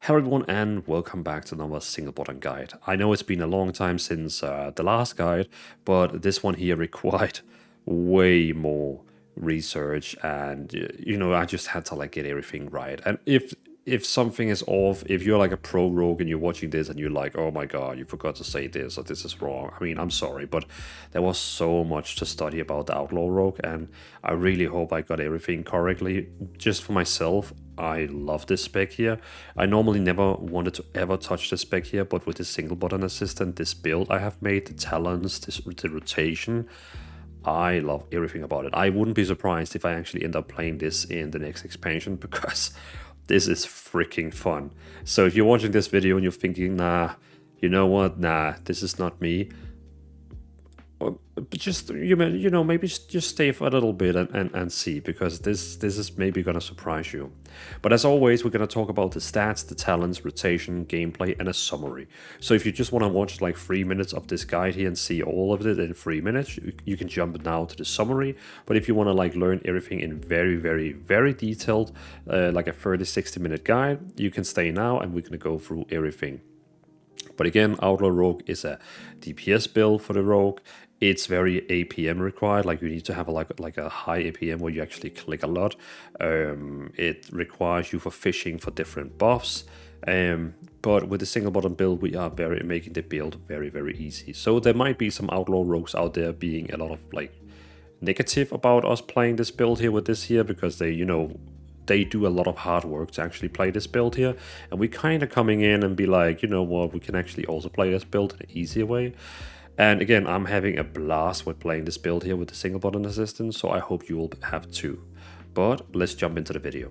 Hello everyone and welcome back to another single button guide. I know it's been a long time since the last guide, but this one here required way more research and I just had to like get everything right. And if something is off, if you're like a pro rogue and you're watching this and you're like, oh my god, you forgot to say this or this is wrong. I mean, I'm sorry, but there was so much to study about the Outlaw Rogue and I really hope I got everything correctly. Just for myself, I love this spec here. I normally never wanted to ever touch this spec here, but with this single button assistant, this build I have made, the talents, the rotation, I love everything about it. I wouldn't be surprised if I actually end up playing this in the next expansion because this is freaking fun. So if you're watching this video and you're thinking, nah, you know what, nah, this is not me, but just maybe just stay for a little bit and see, because this is maybe gonna surprise you. But as always, we're gonna talk about the stats, the talents, rotation, gameplay, and a summary. So if you just want to watch like 3 minutes of this guide here and see all of it in 3 minutes, you can jump now to the summary. But if you want to like learn everything in very detailed, like a 30-60 minute guide, you can stay now and we're gonna go through everything. But again, Outlaw Rogue is a DPS build for the Rogue. It's very APM required, like you need to have like a high APM where you actually click a lot. It requires you for fishing for different buffs. But with the single button build, we are making the build very easy. So there might be some Outlaw Rogues out there being a lot of like negative about us playing this build here with this here, because they do a lot of hard work to actually play this build here, and we kind of coming in and be like, you know what, we can actually also play this build in an easier way. And again, I'm having a blast with playing this build here with the single button assistant, so I hope you will have too. But let's jump into the video.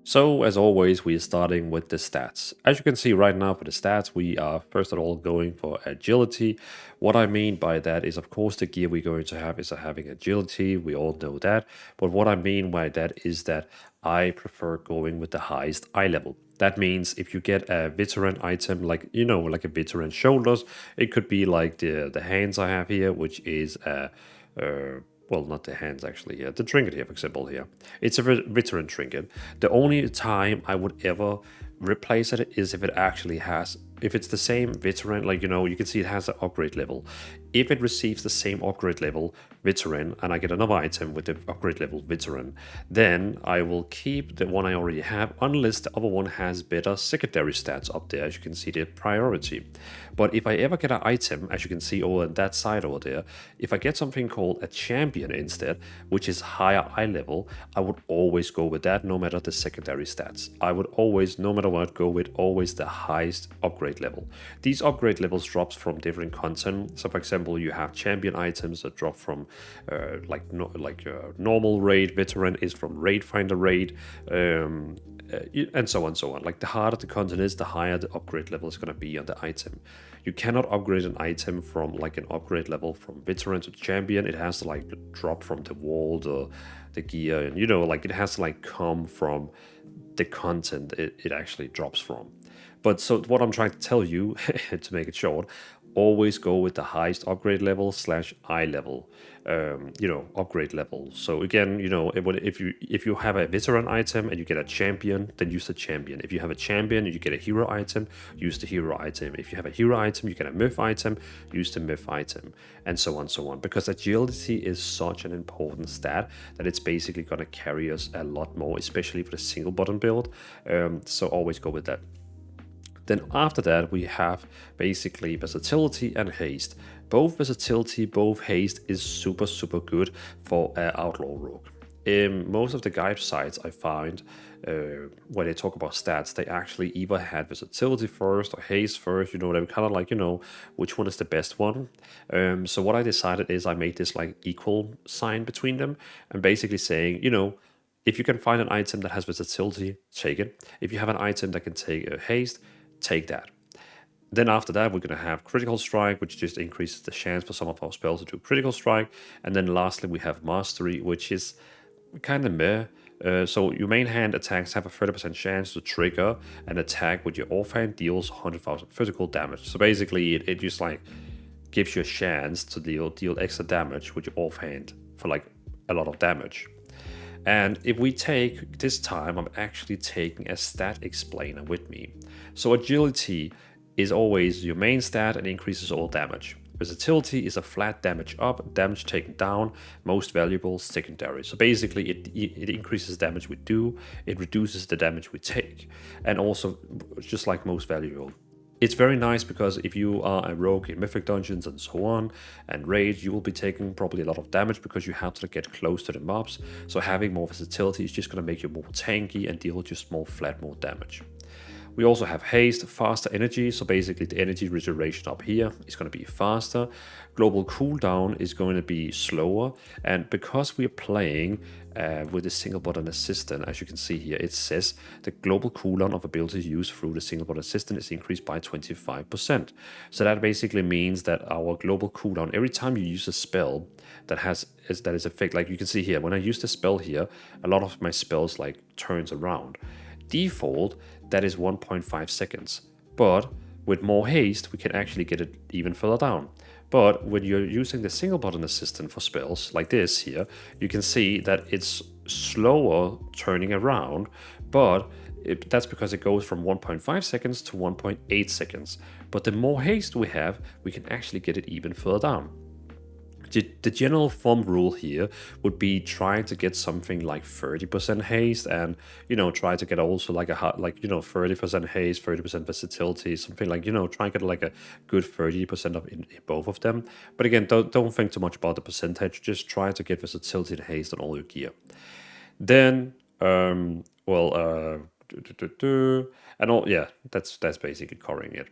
So as always, we are starting with the stats. As you can see right now for the stats, we are first of all going for agility. What I mean by that is, of course, the gear we're going to have is having agility. We all know that. But what I mean by that is that I prefer going with the highest eye level. That means if you get a veteran item, like, like a veteran shoulders, it could be like the hands I have here, which is well, not the hands actually here, the trinket here, for example, here. It's a veteran trinket. The only time I would ever replace it is if it actually has, if it's the same veteran, like, you can see it has an upgrade level. If it receives the same upgrade level veteran and I get another item with the upgrade level veteran, then I will keep the one I already have unless the other one has better secondary stats up there. As you can see, the priority. But if I ever get an item, as you can see over on that side over there, if I get something called a champion instead, which is higher eye level, I would always go with that no matter the secondary stats. I would always, no matter what, go with always the highest upgrade level. These upgrade levels drops from different content. So for example, you have champion items that drop from normal raid, veteran is from raid finder raid, and so on. Like the harder the content is, the higher the upgrade level is going to be on the item. You cannot upgrade an item from like an upgrade level from veteran to champion. It has to like drop from the wall, the gear, and like it has to like come from the content it actually drops from. But so what I'm trying to tell you, to make it short, always go with the highest upgrade level / eye level, upgrade level. So again, if you have a veteran item and you get a champion, then use the champion. If you have a champion and you get a hero item, use the hero item. If you have a hero item, you get a myth item, use the myth item, and so on. Because agility is such an important stat that it's basically going to carry us a lot more, especially for the single button build. So always go with that. Then after that, we have basically versatility and haste. Both versatility, both haste is super good for Outlaw Rogue. In most of the guide sites I find, when they talk about stats, they actually either had versatility first or haste first. They were kind of like, which one is the best one. So what I decided is I made this like equal sign between them, and basically saying, if you can find an item that has versatility, take it. If you have an item that can take haste, take that. Then after that, we're going to have critical strike, which just increases the chance for some of our spells to do critical strike. And then lastly, we have mastery, which is kind of meh. So your main hand attacks have a 30% chance to trigger an attack with your offhand deals 100,000 physical damage. So basically, it just like gives you a chance to deal extra damage with your offhand for like a lot of damage. And if we take this time, I'm actually taking a stat explainer with me. So agility is always your main stat and increases all damage. Versatility is a flat damage up, damage taken down, most valuable secondary. So basically it increases damage we do, it reduces the damage we take, and also just like most valuable. It's very nice because if you are a rogue in mythic dungeons and so on, and raid, you will be taking probably a lot of damage because you have to get close to the mobs. So having more versatility is just going to make you more tanky and deal just more flat, more damage. We also have haste, faster energy, so basically the energy regeneration up here is going to be faster. Global cooldown is going to be slower, and because we're playing with a single button assistant, as you can see here, it says the global cooldown of abilities used through the single button assistant is increased by 25%. So that basically means that our global cooldown, every time you use a spell that is effect, like you can see here, when I use the spell here, a lot of my spells like turns around. Default, that is 1.5 seconds. But with more haste, we can actually get it even further down. But when you're using the single button assistant for spells like this here, you can see that it's slower turning around, but that's because it goes from 1.5 seconds to 1.8 seconds. But the more haste we have, we can actually get it even further down. The general thumb rule here would be trying to get something like 30% haste, and try to get also like 30% haste, 30% versatility, something like try and get like a good 30% of in both of them. But again, don't think too much about the percentage. Just try to get versatility and haste on all your gear. Then and all, yeah, that's basically covering it.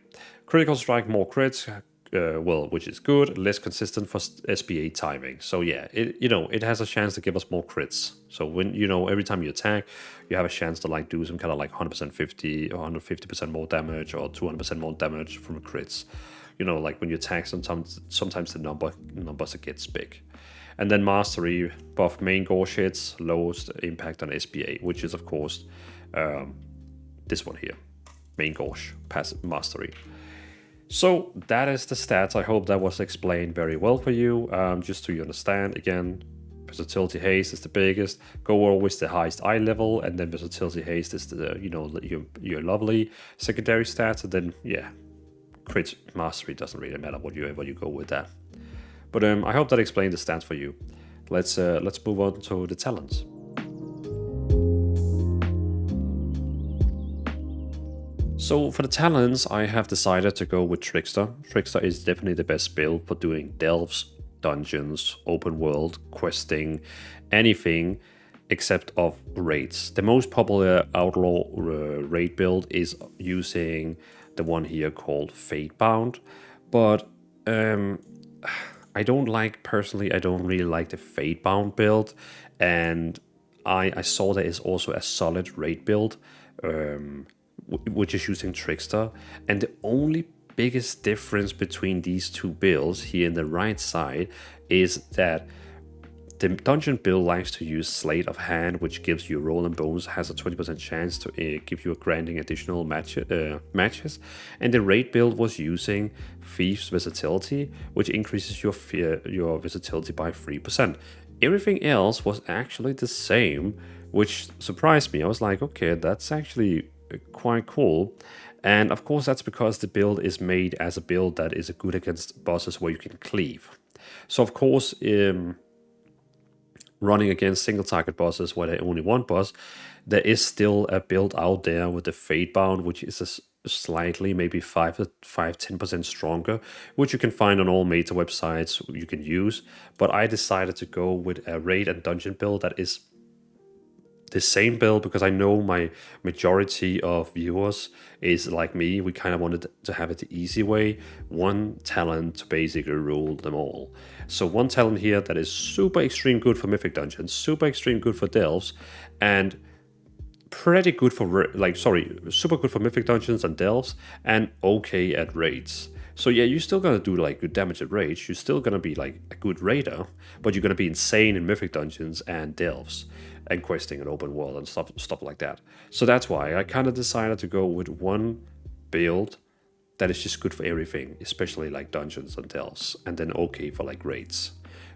Critical strike, more crits, which is good. Less consistent for SBA timing. So yeah, it has a chance to give us more crits. So when every time you attack, you have a chance to like do some kind of like 100% 50 or 150% more damage or 200% more damage from crits. Like when you attack, sometimes the numbers gets big. And then mastery, buff main gauge hits, lowest impact on SBA, which is of course this one here, main gauge, passive mastery. So that is the stats. I hope that was explained very well for you. Just so you understand, again, versatility haste is the biggest. Go always the highest eye level, and then versatility haste is the your lovely secondary stats, and then yeah, crit mastery doesn't really matter what you go with that. But I hope that explained the stats for you. Let's move on to the talents. So for the talents, I have decided to go with Trickster. Trickster is definitely the best build for doing delves, dungeons, open world, questing, anything except of raids. The most popular Outlaw raid build is using the one here called Fatebound, but I don't really like the Fatebound build, and I saw there is also a solid raid build, which is using Trickster, and the only biggest difference between these two builds here in the right side is that the dungeon build likes to use Sleight of Hand, which gives you roll and bones, has a 20% chance to give you a granting additional matches. And the raid build was using Thief's Versatility, which increases your versatility by 3%. Everything else was actually the same, which surprised me. I was like, okay, that's actually quite cool. And of course, that's because the build is made as a build that is good against bosses where you can cleave. So of course, running against single target bosses where they only one boss, there is still a build out there with the Fatebound, which is a slightly maybe 5-10% stronger, which you can find on all meta websites you can use. But I decided to go with a raid and dungeon build that is the same build because I know my majority of viewers is like me. We kind of wanted to have it the easy way, one talent to basically rule them all. So one talent here that is super extreme good for mythic dungeons, super extreme good for delves, and pretty good for super good for mythic dungeons and delves, and okay at raids. So yeah, you're still gonna do like good damage at raids. You're still gonna be like a good raider, but you're gonna be insane in mythic dungeons and delves and questing and open world and stuff like that. So that's why I kind of decided to go with one build that is just good for everything, especially like dungeons and delves, and then okay for like raids.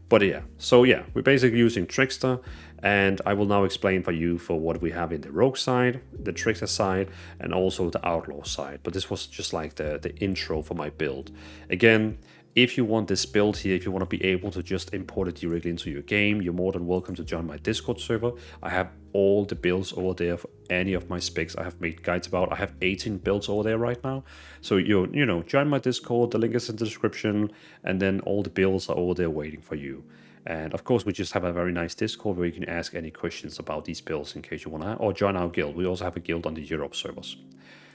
But yeah, so yeah, we're basically using Trickster, and I will now explain for you for what we have in the Rogue side, the Trickster side, and also the Outlaw side. But this was just like the intro for my build. Again, if you want this build here, if you want to be able to just import it directly into your game, you're more than welcome to join my Discord server. I have all the builds over there for any of my specs I have made guides about. I have 18 builds over there right now. So you know, join my Discord, the link is in the description, and then all the builds are over there waiting for you. And of course, we just have a very nice Discord where you can ask any questions about these builds in case you want to, or join our guild. We also have a guild on the Europe servers.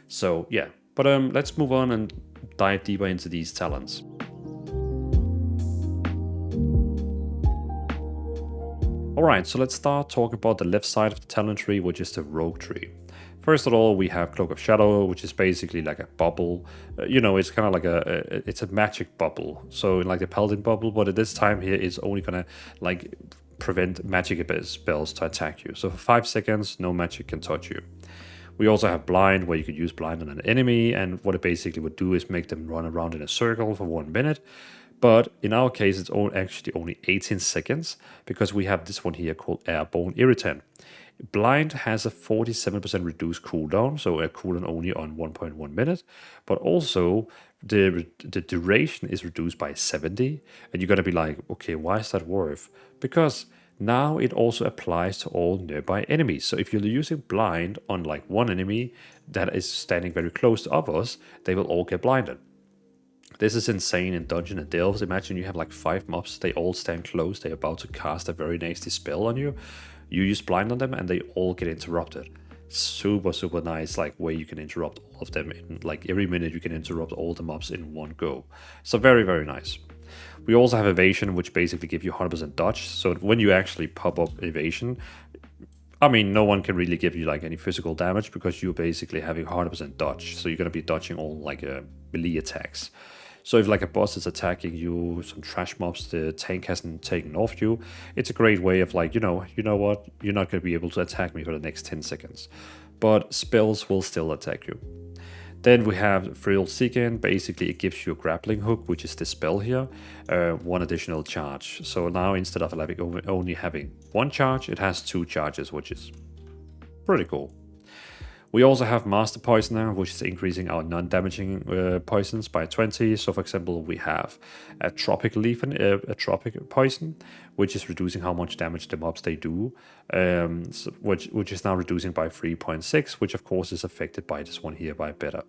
So yeah, but let's move on and dive deeper into these talents. Alright, so let's start talking about the left side of the talent tree, which is the rogue tree. First of all, we have Cloak of Shadow, which is basically like a bubble. You know, it's kind of like it's a magic bubble. So like the Paladin bubble, but at this time here, it's only gonna like prevent magic spells to attack you. So for 5 seconds, no magic can touch you. We also have Blind, where you could use Blind on an enemy, and what it basically would do is make them run around in a circle for 1 minute. But in our case, it's actually only 18 seconds because we have this one here called Airborne Irritant. Blind has a 47% reduced cooldown, so a cooldown only on 1.1 minute, but also the duration is reduced by 70. And you're going to be like, okay, why is that worth? Because now it also applies to all nearby enemies. So if you're using Blind on like one enemy that is standing very close to others, they will all get blinded. This is insane in Dungeon and Delves. Imagine you have like 5 mobs, they all stand close, they're about to cast a very nasty spell on you. You use Blind on them and they all get interrupted. Super, super nice, like way you can interrupt all of them in like every minute you can interrupt all the mobs in one go. So very, very nice. We also have Evasion, which basically gives you 100% dodge. So when you actually pop up Evasion, I mean, no one can really give you like any physical damage because you're basically having 100% dodge. So you're going to be dodging all like melee attacks. So if like a boss is attacking you, some trash mobs the tank hasn't taken off you, it's a great way of like, you know what, you're not going to be able to attack me for the next 10 seconds. But spells will still attack you. Then we have Thrill Seeking. Basically, it gives you a grappling hook, which is the spell here, 1 additional charge. So now instead of only having 1 charge, it has 2 charges, which is pretty cool. We also have Master Poisoner, which is increasing our non-damaging poisons by 20. So for example, we have a Tropic Leaf and a Tropic Poison, which is reducing how much damage the mobs they do, which is now reducing by 3.6, which of course is affected by this one here by better.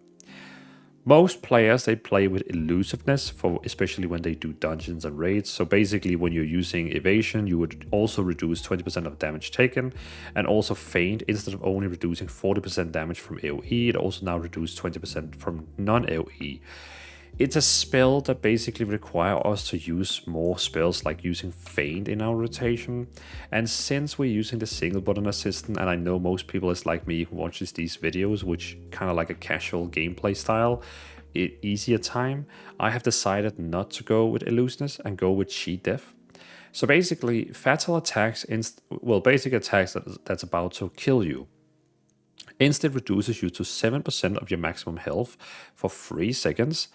Most players, they play with elusiveness, especially when they do dungeons and raids. So basically, when you're using evasion, you would also reduce 20% of damage taken, and also feint, instead of only reducing 40% damage from AoE, it also now reduces 20% from non-AoE. It's a spell that basically requires us to use more spells like using feint in our rotation. And since we're using the single button assistant, and I know most people is like me who watches these videos, which kind of like a casual gameplay style, easier time, I have decided not to go with elusiveness and go with cheat death. So basically, fatal attacks, basic attacks that's about to kill you, instead reduces you to 7% of your maximum health for 3 seconds.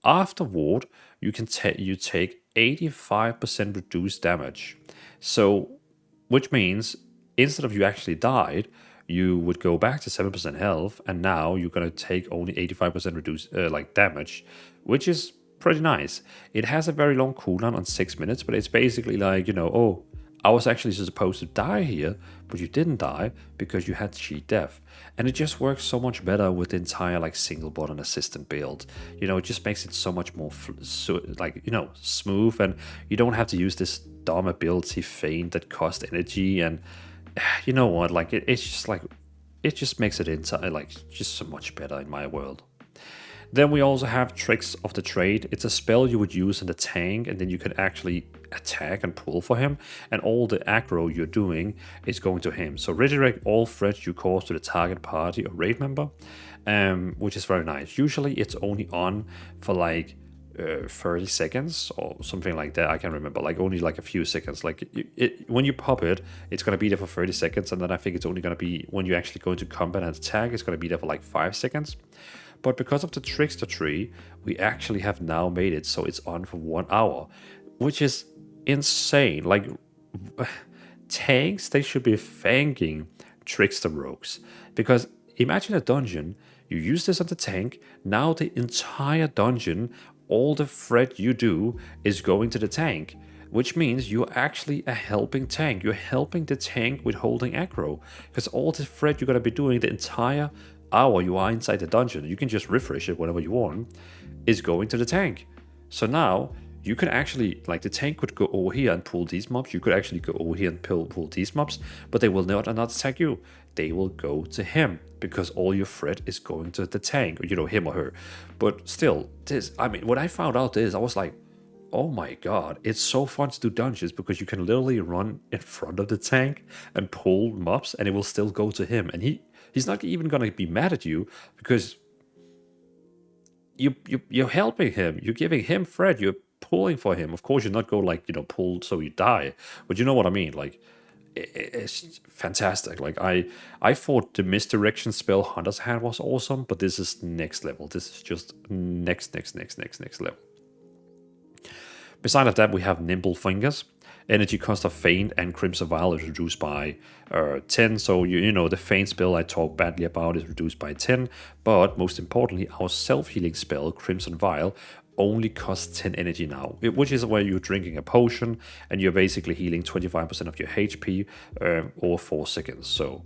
Afterward, you take 85% reduced damage. So, which means instead of you actually died, you would go back to 7% health, and now you're gonna take only 85% reduced damage, which is pretty nice. It has a very long cooldown on 6 minutes, but it's basically like, oh, I was actually supposed to die here, but you didn't die because you had cheat death. And it just works so much better with the entire like single button assistant build. It just makes it so much more smooth, and you don't have to use this dumb ability feint that costs energy. And you know what, like it just makes it just so much better in my world. Then we also have Tricks of the Trade. It's a spell you would use in the tank, and then you can actually attack and pull for him, and all the aggro you're doing is going to him. So redirect all threats you cause to the target party or raid member, which is very nice. Usually it's only on for like 30 seconds or something like that. I can't remember, like only like a few seconds. Like when you pop it, it's going to be there for 30 seconds, and then I think it's only going to be when you actually go into combat and attack, it's going to be there for like 5 seconds. But because of the Trickster tree, we actually have now made it so it's on for 1 hour, which is insane. Like, tanks, they should be thanking trickster rogues, because imagine a dungeon, you use this on the tank, now the entire dungeon, all the threat you do is going to the tank, which means you're actually a helping tank. You're helping the tank with holding aggro, because all the threat you're going to be doing the entire hour you are inside the dungeon, you can just refresh it whenever you want, is going to the tank. So now you can actually, like, the tank could go over here and pull these mobs. You could actually go over here and pull these mobs, but they will not attack you. They will go to him, because all your threat is going to the tank, you know, him or her. But still, this, I mean, when I found out this, I was like, oh my god, it's so fun to do dungeons, because you can literally run in front of the tank and pull mobs, and it will still go to him. And he's not even going to be mad at you, because you're helping him. You're giving him threat. You're pulling for him. Of course, you're not go like, you know, pull so you die, but you know what I mean. Like, it's fantastic. Like, I thought the misdirection spell Hunter's Hand was awesome, but this is next level. This is just next level. Beside of that, we have Nimble Fingers. Energy cost of Feint and Crimson Vial is reduced by 10. So, you know, the Feint spell I talk badly about is reduced by 10. But most importantly, our self-healing spell, Crimson Vial, only costs 10 energy now, which is where you're drinking a potion and you're basically healing 25% of your HP over 4 seconds. So,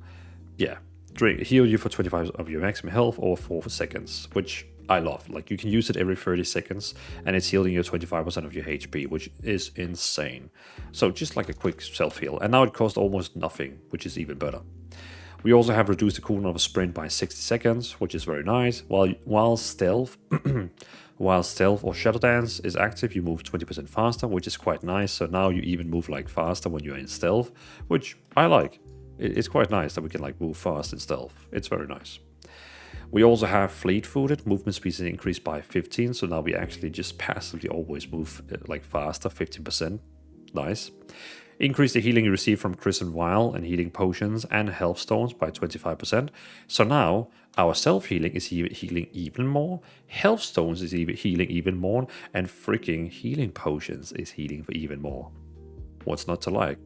yeah, heal you for 25 of your maximum health over 4 seconds, which I love. Like, you can use it every 30 seconds and it's healing you 25% of your HP, which is insane. So just like a quick self-heal. And now it costs almost nothing, which is even better. We also have reduced the cooldown of a sprint by 60 seconds, which is very nice. While stealth or shadow dance is active, you move 20% faster, which is quite nice. So now you even move like faster when you're in stealth, which I like. It's quite nice that we can like move fast in stealth. It's very nice. We also have fleet-footed. Movement speed is increased by 15, so now we actually just passively always move like faster, 15%. Nice. Increase the healing you receive from Crimson Vial and healing potions and health stones by 25%. So now our self-healing is healing even more, health stones is healing even more, and freaking healing potions is healing for even more. What's not to like?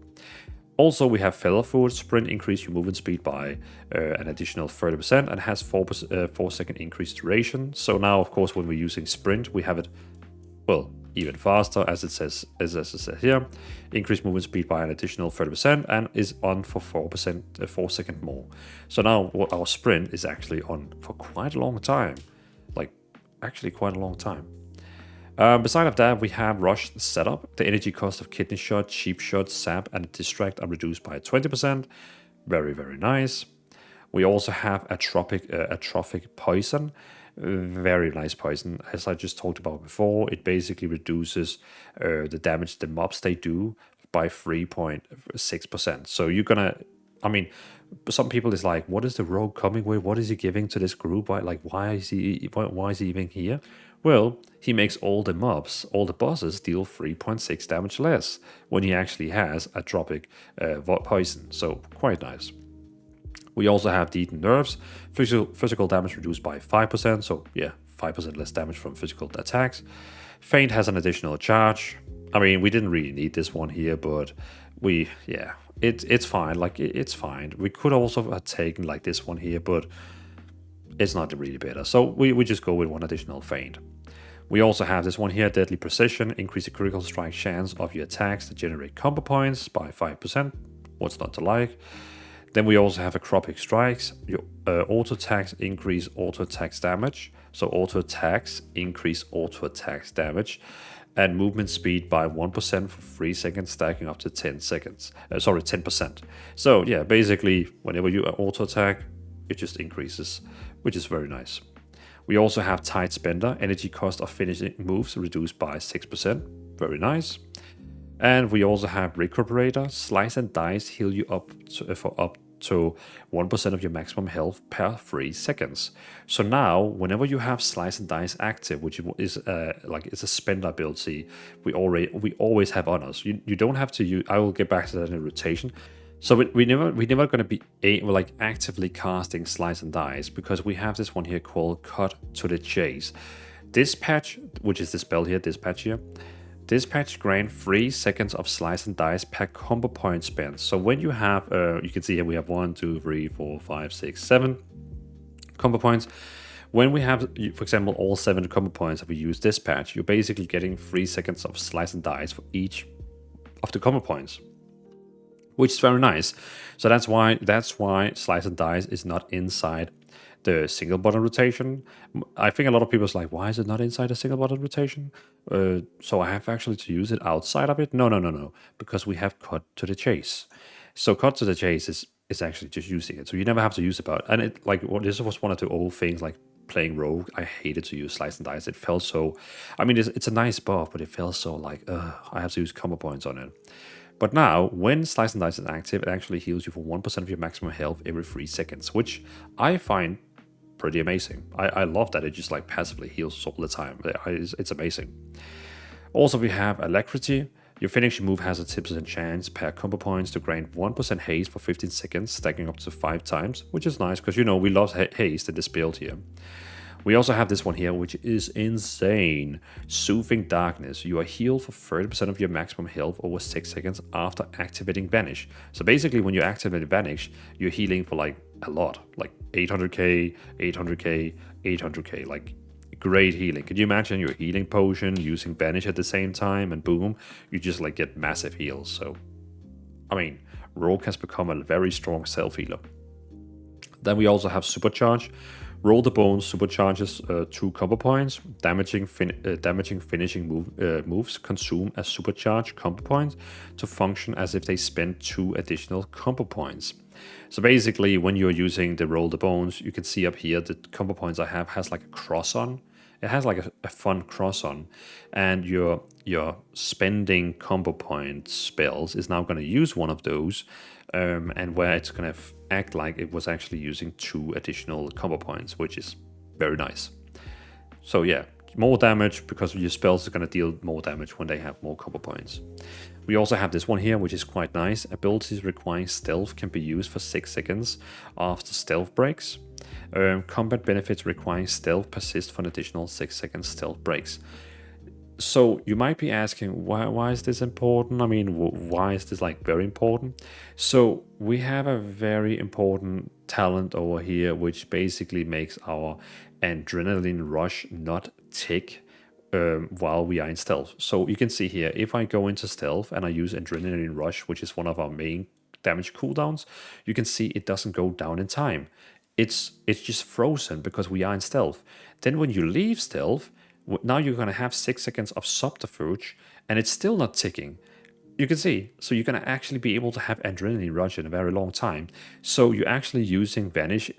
Also, we have Featherfoot. Sprint increase your movement speed by an additional 30% and has 4 second increased duration. So now, of course, when we're using Sprint, we have it, well, even faster, as it says here. Increase movement speed by an additional 30% and is on for 4 seconds more. So now our Sprint is actually on for quite a long time. Like, actually quite a long time. Beside of that, we have Rush Setup. The energy cost of Kidney Shot, Cheap Shot, Sap, and Distract are reduced by 20%. Very, very nice. We also have Atrophic Poison. Very nice poison. As I just talked about before, it basically reduces the damage the mobs they do by 3.6%. So you're gonna, I mean, some people is like, what is the rogue coming with? What is he giving to this group? Why is he even here? Well, he makes all the mobs, all the bosses deal 3.6 damage less when he actually has Atrophic Poison. So quite nice. We also have Deadened Nerves. Physical damage reduced by 5%. So yeah, 5% less damage from physical attacks. Feint has an additional charge. I mean, we didn't really need this one here, but it's fine. Like, it's fine. We could also have taken like this one here, but it's not really better. So we just go with one additional Feint. We also have this one here, Deadly Precision. Increase the critical strike chance of your attacks to generate combo points by 5%. What's not to like? Then we also have Acropic Strikes. Your auto attacks increase auto attacks damage. So auto attacks increase auto attacks damage. And movement speed by 1% for 3 seconds, stacking up to 10%. So yeah, basically, whenever you auto attack, it just increases, which is very nice. We also have Tide Spender. Energy cost of finishing moves reduced by 6%. Very nice. And we also have Recuperator. Slice and Dice heal you up to 1% of your maximum health per 3 seconds. So now, whenever you have Slice and Dice active, which is it's a spender ability, we always have on us. You don't have to use. I will get back to that in a rotation. So we never going to be actively casting Slice and Dice, because we have this one here called Cut to the Chase. This patch, which is the spell here, this patch here, This patch grants 3 seconds of slice and dice per combo point spent. So when you have, you can see here we have 1, 2, 3, 4, 5, 6, 7 combo points. When we have, for example, all 7 combo points that we use this patch, you're basically getting 3 seconds of slice and dice for each of the combo points, which is very nice. So that's why slice and dice is not inside the single button rotation. I think a lot of people is like, why is it not inside the single button rotation? So I have actually to use it outside of it? No, because we have cut to the chase. So cut to the chase is actually just using it. So you never have to use it and it like this was one of the old things like playing Rogue. I hated to use slice and dice. It felt so, I mean, it's a nice buff, but it felt so like, I have to use combo points on it. But now, when Slice and Dice is active, it actually heals you for 1% of your maximum health every 3 seconds, which I find pretty amazing. I love that it just like passively heals all the time. It's amazing. Also, we have Alacrity. Your finishing move has a 10% chance per combo points to grant 1% haste for 15 seconds, stacking up to 5 times, which is nice because, you know, we love haste in this build here. We also have this one here, which is insane. Soothing Darkness. You are healed for 30% of your maximum health over 6 seconds after activating Vanish. So basically, when you activate Vanish, you're healing for like a lot, like 800k, 800k, 800k, like great healing. Can you imagine your healing potion using Vanish at the same time, and boom, you just like get massive heals. So, I mean, Rogue has become a very strong self-healer. Then we also have Supercharge. Roll the Bones supercharges 2 combo points. Damaging finishing moves consume a supercharge combo point to function as if they spend 2 additional combo points. So basically, when you're using the Roll the Bones, you can see up here the combo points I have has like a cross on. It has like a fun cross on, and your spending combo point spells is now going to use one of those, and where it's going to act like it was actually using 2 additional combo points, which is very nice. So yeah, more damage because your spells are going to deal more damage when they have more combo points. We also have this one here, which is quite nice. Abilities requiring stealth can be used for 6 seconds after stealth breaks. Combat benefits requiring stealth persist for an additional 6 seconds stealth breaks. So you might be asking, why is this important? I mean, why is this like very important? So we have a very important talent over here, which basically makes our adrenaline rush not tick while we are in stealth. So you can see here, if I go into stealth and I use adrenaline rush, which is one of our main damage cooldowns, you can see it doesn't go down in time. It's just frozen because we are in stealth. Then when you leave stealth, now you're going to have 6 seconds of subterfuge, and it's still not ticking. You can see, so you're going to actually be able to have adrenaline rush in a very long time. So you're actually using Vanish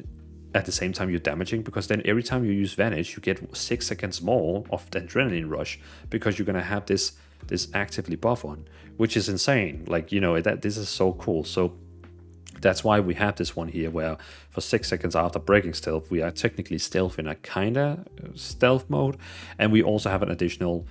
at the same time you're damaging, because then every time you use Vanish, you get 6 seconds more of the adrenaline rush, because you're going to have this actively buff on, which is insane. Like, you know, this is so cool. So that's why we have this one here, where for 6 seconds after breaking stealth, we are technically stealth in a kinda stealth mode, and we also have an additional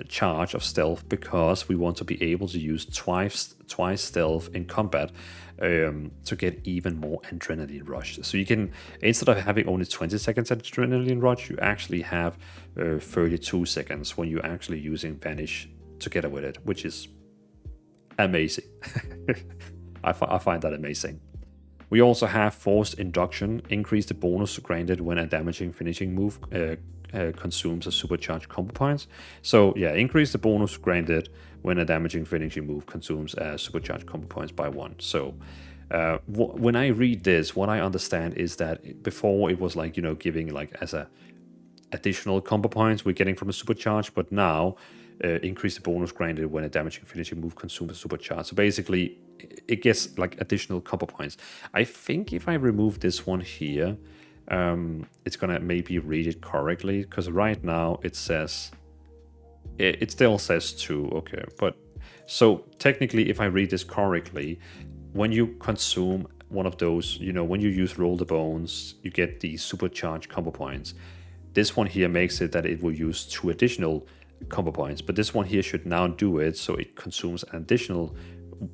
charge of stealth because we want to be able to use twice stealth in combat to get even more adrenaline rush. So you can, instead of having only 20 seconds adrenaline rush, you actually have 32 seconds when you're actually using Vanish together with it, which is amazing. I find that amazing. We also have Forced Induction. Increase the bonus granted when a damaging finishing move consumes a supercharged combo points. So yeah, increase the bonus granted when a damaging finishing move consumes a supercharged combo points by 1. So when I read this, what I understand is that before it was like, you know, giving like as a additional combo points we're getting from a supercharge, but now increase the bonus granted when a damaging finishing move consumes a supercharge. So basically, it gets like additional combo points. I think if I remove this one here, it's gonna maybe read it correctly, because right now it says, it still says 2, okay. But so technically, if I read this correctly, when you consume one of those, you know, when you use Roll the Bones, you get the supercharged combo points. This one here makes it that it will use 2 additional combo points, but this one here should now do it so it consumes an additional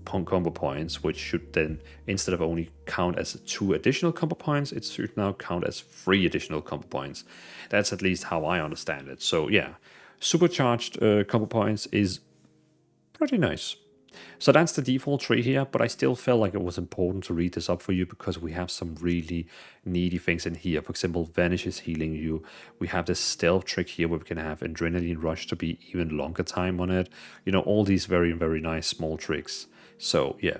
combo points, which should then, instead of only count as 2 additional combo points, it should now count as 3 additional combo points. That's at least how I understand it. So yeah, Supercharged combo points is pretty nice. So that's the default tree here, but I still felt like it was important to read this up for you because we have some really needy things in here. For example, Vanish is healing you. We have this stealth trick here where we can have Adrenaline Rush to be even longer time on it. You know, all these very, very nice small tricks. So, yeah.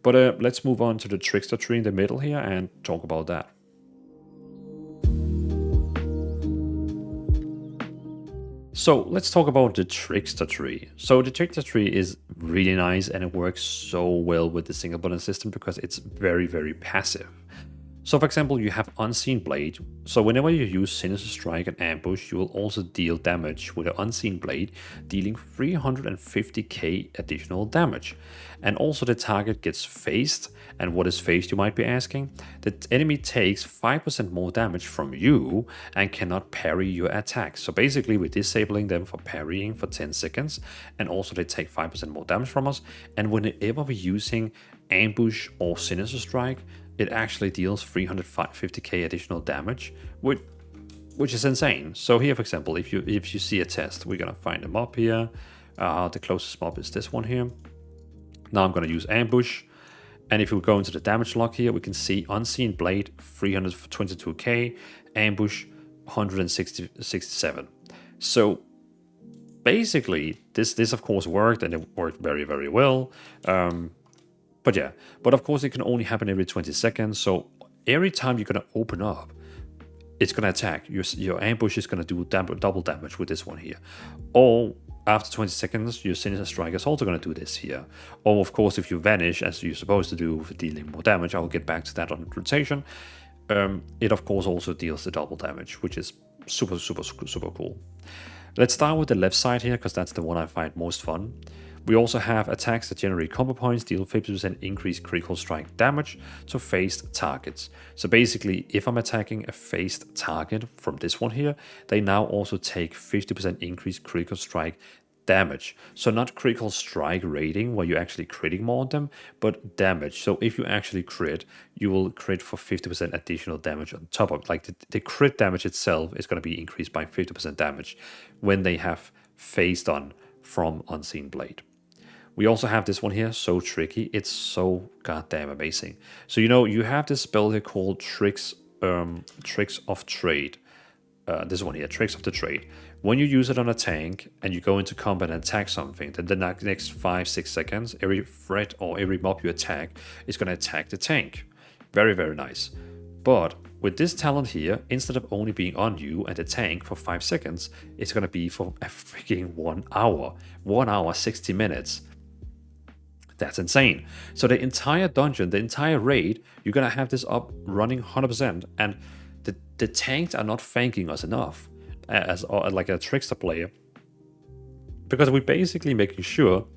But let's move on to the Trickster tree in the middle here and talk about that. So let's talk about the Trickster tree. So the Trickster tree is really nice and it works so well with the single button system because it's very, very passive. So for example, you have Unseen Blade. So whenever you use Sinister Strike and Ambush, you will also deal damage with an Unseen Blade, dealing 350k additional damage. And also the target gets phased. And what is phased, you might be asking? The enemy takes 5% more damage from you and cannot parry your attacks. So basically we're disabling them for parrying for 10 seconds. And also they take 5% more damage from us. And whenever we're using Ambush or Sinister Strike, it actually deals 350k additional damage, which is insane. So here, for example, if you see a test, we're gonna find a mob here. The closest mob is this one here. Now I'm gonna use Ambush, and if we go into the damage log here, we can see Unseen Blade 322k, Ambush 167. So basically, this of course worked, and it worked very, very well. But yeah, but of course it can only happen every 20 seconds. So every time you're gonna open up, it's gonna attack. Your ambush is gonna do double damage with this one here. Or after 20 seconds, your Sinister Strike is also gonna do this here. Or of course, if you vanish, as you're supposed to do for dealing more damage, I'll get back to that on rotation. It of course also deals the double damage, which is super, super, super cool. Let's start with the left side here, because that's the one I find most fun. We also have attacks that generate combo points, deal 50% increased critical strike damage to phased targets. So basically, if I'm attacking a phased target from this one here, they now also take 50% increased critical strike damage. So not critical strike rating, where you're actually critting more on them, but damage. So if you actually crit, you will crit for 50% additional damage on top of, like the crit damage itself is going to be increased by 50% damage when they have phased on from Unseen Blade. We also have this one here, So Tricky. It's so goddamn amazing. So, you know, you have this spell here called Tricks of Trade. This one here, Tricks of the Trade. When you use it on a tank and you go into combat and attack something, then the next 5-6 seconds, every threat or every mob you attack is going to attack the tank. Very, very nice. But with this talent here, instead of only being on you and the tank for 5 seconds, it's going to be for a freaking 1 hour. 1 hour, 60 minutes. That's insane. So the entire dungeon, the entire raid, you're going to have this up running 100%. And the tanks are not thanking us enough as like a trickster player. Because we're basically making sure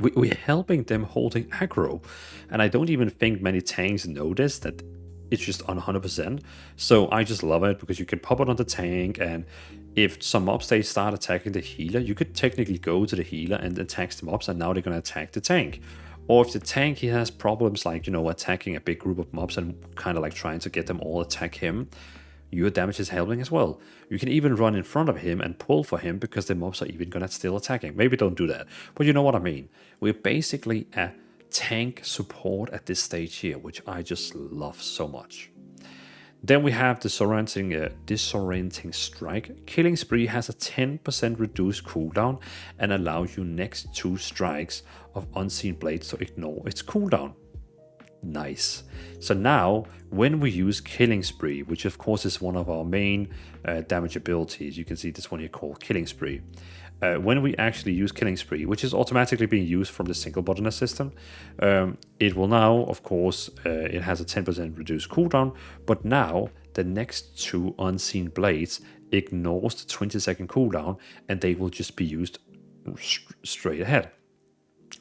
we're helping them holding aggro. And I don't even think many tanks notice that it's just on 100%. So I just love it because you can pop it on the tank, and if some mobs they start attacking the healer, you could technically go to the healer and attack the mobs, and now they're gonna attack the tank. Or if the tank he has problems like, you know, attacking a big group of mobs and kind of like trying to get them all attack him, your damage is helping as well. You can even run in front of him and pull for him because the mobs are even gonna still attacking. Maybe don't do that, but you know what I mean. We're basically a tank support at this stage here, which I just love so much. Then we have the disorienting strike. Killing Spree has a 10% reduced cooldown and allows you next 2 strikes of Unseen Blades to ignore its cooldown. Nice. So now when we use Killing Spree, which of course is one of our main damage abilities, you can see this one here called Killing Spree. When we actually use Killing Spree, which is automatically being used from the single buttoner system, it will now, of course, it has a 10% reduced cooldown, but now the next 2 Unseen Blades ignores the 20-second cooldown and they will just be used straight ahead.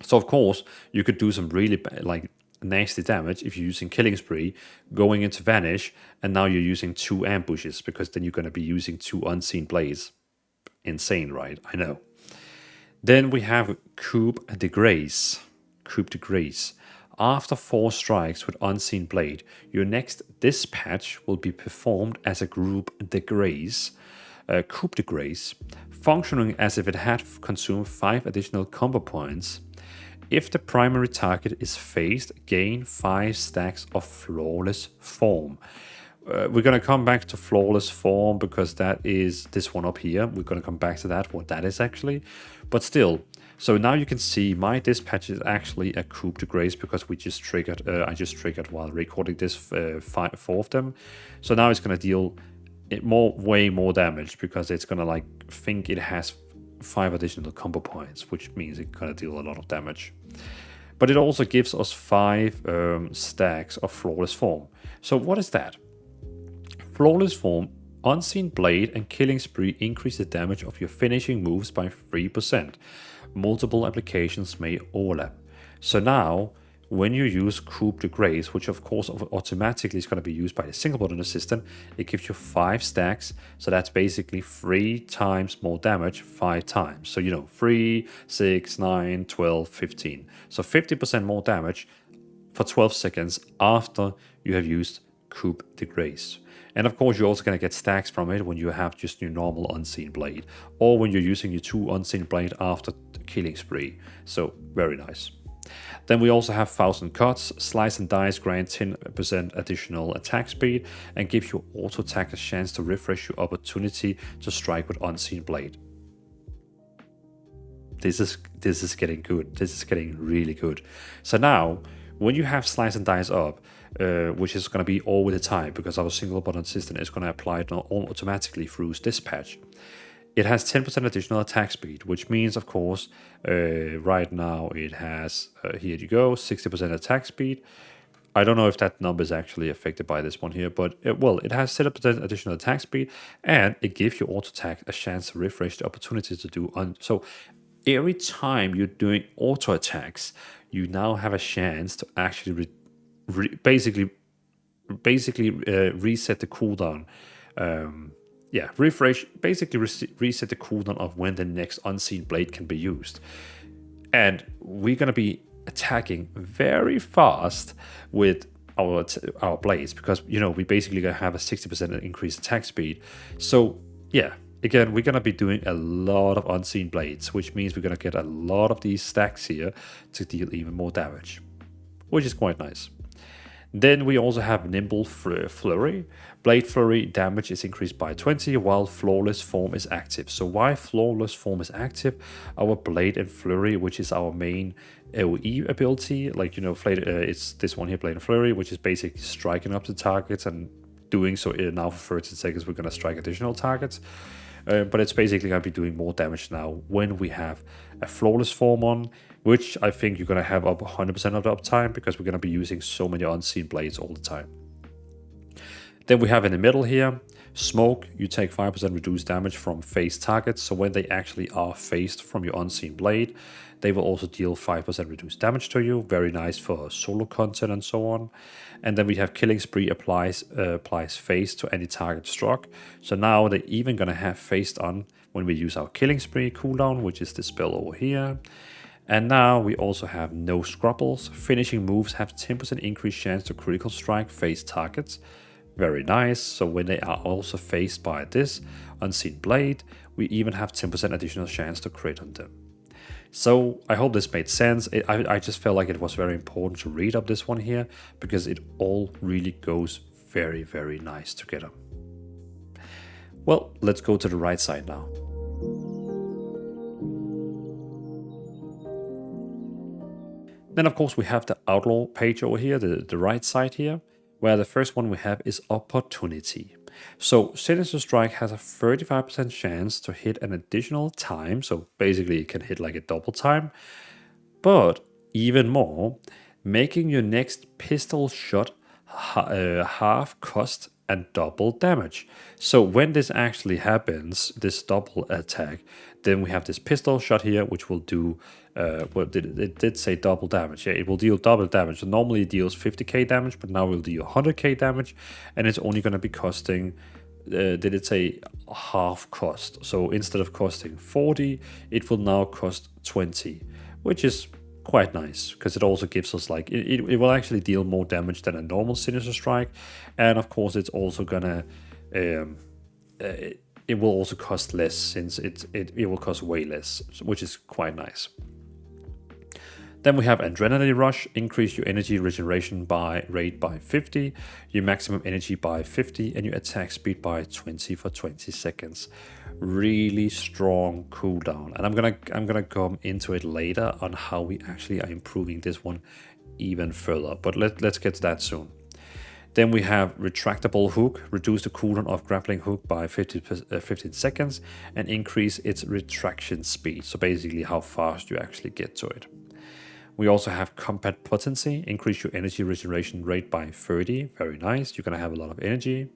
So of course, you could do some really like nasty damage if you're using Killing Spree, going into Vanish, and now you're using 2 ambushes, because then you're going to be using 2 Unseen Blades. Insane, right? I know. Then we have Coup de Grace. Coup de Grace. After 4 strikes with Unseen Blade, your next dispatch will be performed as a group de grace. Coup de Grace, functioning as if it had consumed 5 additional combo points. If the primary target is phased, gain 5 stacks of Flawless Form. We're going to come back to Flawless Form because that is this one up here. We're going to come back to that, what that is actually. But still, so now you can see my dispatch is actually a Coup de Grace because we just triggered, I just triggered while recording this 4 of them. So now it's going to deal way more damage because it's going to like think it has 5 additional combo points, which means it's going to deal a lot of damage. But it also gives us 5 stacks of Flawless Form. So what is that? Flawless Form, Unseen Blade and Killing Spree increase the damage of your finishing moves by 3%. Multiple applications may overlap. So now, when you use Coup de Grace, which of course automatically is going to be used by the single button assistant, it gives you 5 stacks. So that's basically 3 times more damage 5 times. So 3, 6, 9, 12, 15. So 50% more damage for 12 seconds after you have used Coup de Grace. And of course, you're also going to get stacks from it when you have just your normal Unseen Blade, or when you're using your 2 Unseen Blade after Killing Spree. So very nice. Then we also have 1000 Cuts. Slice and Dice grant 10% additional attack speed and gives your auto attack a chance to refresh your opportunity to strike with Unseen Blade. This is getting good. This is getting really good. So now, when you have Slice and Dice up, which is going to be all the time because our single button system is going to apply it automatically through dispatch. It has 10% additional attack speed, which means, of course, right now it has, here you go, 60% attack speed. I don't know if that number is actually affected by this one here, but it has 10% additional attack speed, and it gives your auto attack a chance to refresh the opportunity to do. So every time you're doing auto attacks, you now have a chance to actually basically reset the cooldown. Refresh, basically reset the cooldown of when the next Unseen Blade can be used. And we're going to be attacking very fast with our blades because, we basically going to have a 60% increased attack speed. So, yeah, again, we're going to be doing a lot of Unseen Blades, which means we're going to get a lot of these stacks here to deal even more damage, which is quite nice. Then we also have Nimble Flurry. Blade Flurry damage is increased by 20 while Flawless Form is active. So why Flawless Form is active? Our Blade and Flurry, which is our main AoE ability, it's this one here, Blade and Flurry, which is basically striking up the targets and doing so now for 30 seconds we're going to strike additional targets. But it's basically going to be doing more damage now when we have a Flawless Form on, which I think you're going to have up 100% of the uptime because we're going to be using so many Unseen Blades all the time. Then we have in the middle here, Smoke. You take 5% reduced damage from phased targets. So when they actually are phased from your Unseen Blade, they will also deal 5% reduced damage to you. Very nice for solo content and so on. And then we have Killing Spree applies phase to any target struck. So now they're even going to have phased on when we use our Killing Spree cooldown, which is the spell over here. And now we also have No Scruples. Finishing moves have 10% increased chance to critical strike phased targets. Very nice. So when they are also faced by this Unseen Blade, we even have 10% additional chance to crit on them. So I hope this made sense. I just felt like it was very important to read up this one here because it all really goes very, very nice together. Well, let's go to the right side now. Then of course we have the Outlaw page over here, the right side here, where the first one we have is Opportunity. So Sinister Strike has a 35% chance to hit an additional time, so basically it can hit like a double time, but even more, making your next pistol shot half cost and double damage. So when this actually happens, this double attack, then we have this pistol shot here, which will do, it did say double damage. Yeah, it will deal double damage. So normally it deals 50k damage, but now it will deal 100k damage, and it's only going to be costing, did it say half cost? So instead of costing 40, it will now cost 20, which is quite nice because it also gives us like it will actually deal more damage than a normal Sinister Strike, and of course it's also gonna it will also cost less, since it will cost way less, which is quite nice. Then we have Adrenaline Rush, increase your energy regeneration rate by 50, your maximum energy by 50, and your attack speed by 20 for 20 seconds. Really strong cooldown, and I'm gonna come into it later on how we actually are improving this one even further. But let's get to that soon. Then we have Retractable Hook, reduce the cooldown of grappling hook by 15 seconds and increase its retraction speed. So basically how fast you actually get to it. We also have Combat Potency, increase your energy regeneration rate by 30. Very nice, you're gonna have a lot of energy.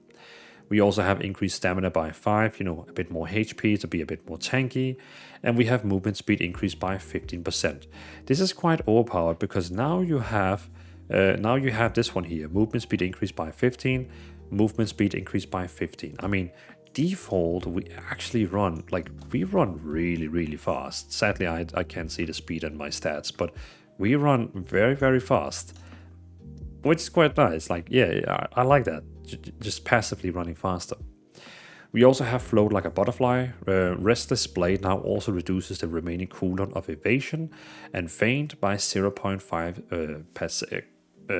We also have increased stamina by 5, a bit more HP to be a bit more tanky. And we have movement speed increased by 15%. This is quite overpowered because now you have this one here, movement speed increased by 15, movement speed increased by 15. I mean, default, we actually run really, really fast. Sadly, I can't see the speed in my stats, but we run very, very fast, which is quite nice. Like, yeah, I like that. Just passively running faster. We also have Float Like a Butterfly. Restless Blade now also reduces the remaining cooldown of Evasion and Feint by 0.5 per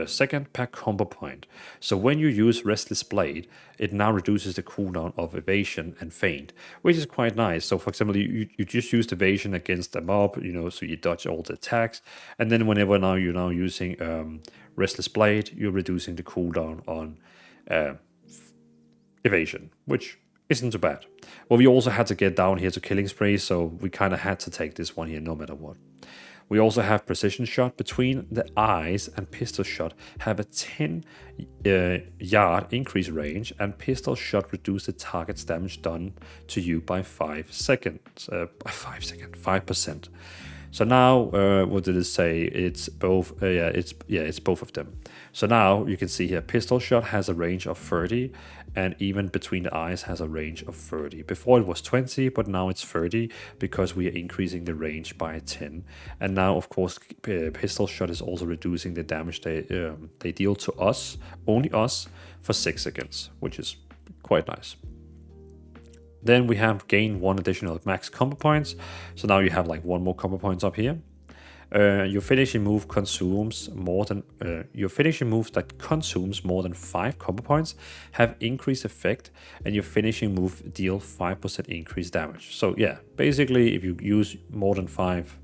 second per combo point. So when you use Restless Blade, it now reduces the cooldown of Evasion and Feint, which is quite nice. So for example, you just used Evasion against a mob, so you dodge all the attacks, and then whenever you're now using Restless Blade, you're reducing the cooldown on Evasion, which isn't too bad. Well, we also had to get down here to Killing Spree, so we kind of had to take this one here no matter what. We also have Precision Shot. Between the eyes and Pistol Shot have a 10 yard increase range, and Pistol Shot reduce the target's damage done to you by 5%. So now, what did it say? It's both. It's both of them. So now you can see here, Pistol Shot has a range of 30, and even Between the Eyes has a range of 30. Before it was 20, but now it's 30 because we are increasing the range by 10. And now, of course, Pistol Shot is also reducing the damage they deal to us, only us, for 6 seconds, which is quite nice. Then we have gain 1 additional max combo points. So now you have like 1 more combo points up here. Your finishing move consumes more than your finishing moves that consumes more than 5 combo points have increased effect, and your finishing move deal 5% increased damage. So yeah, basically if you use more than 5,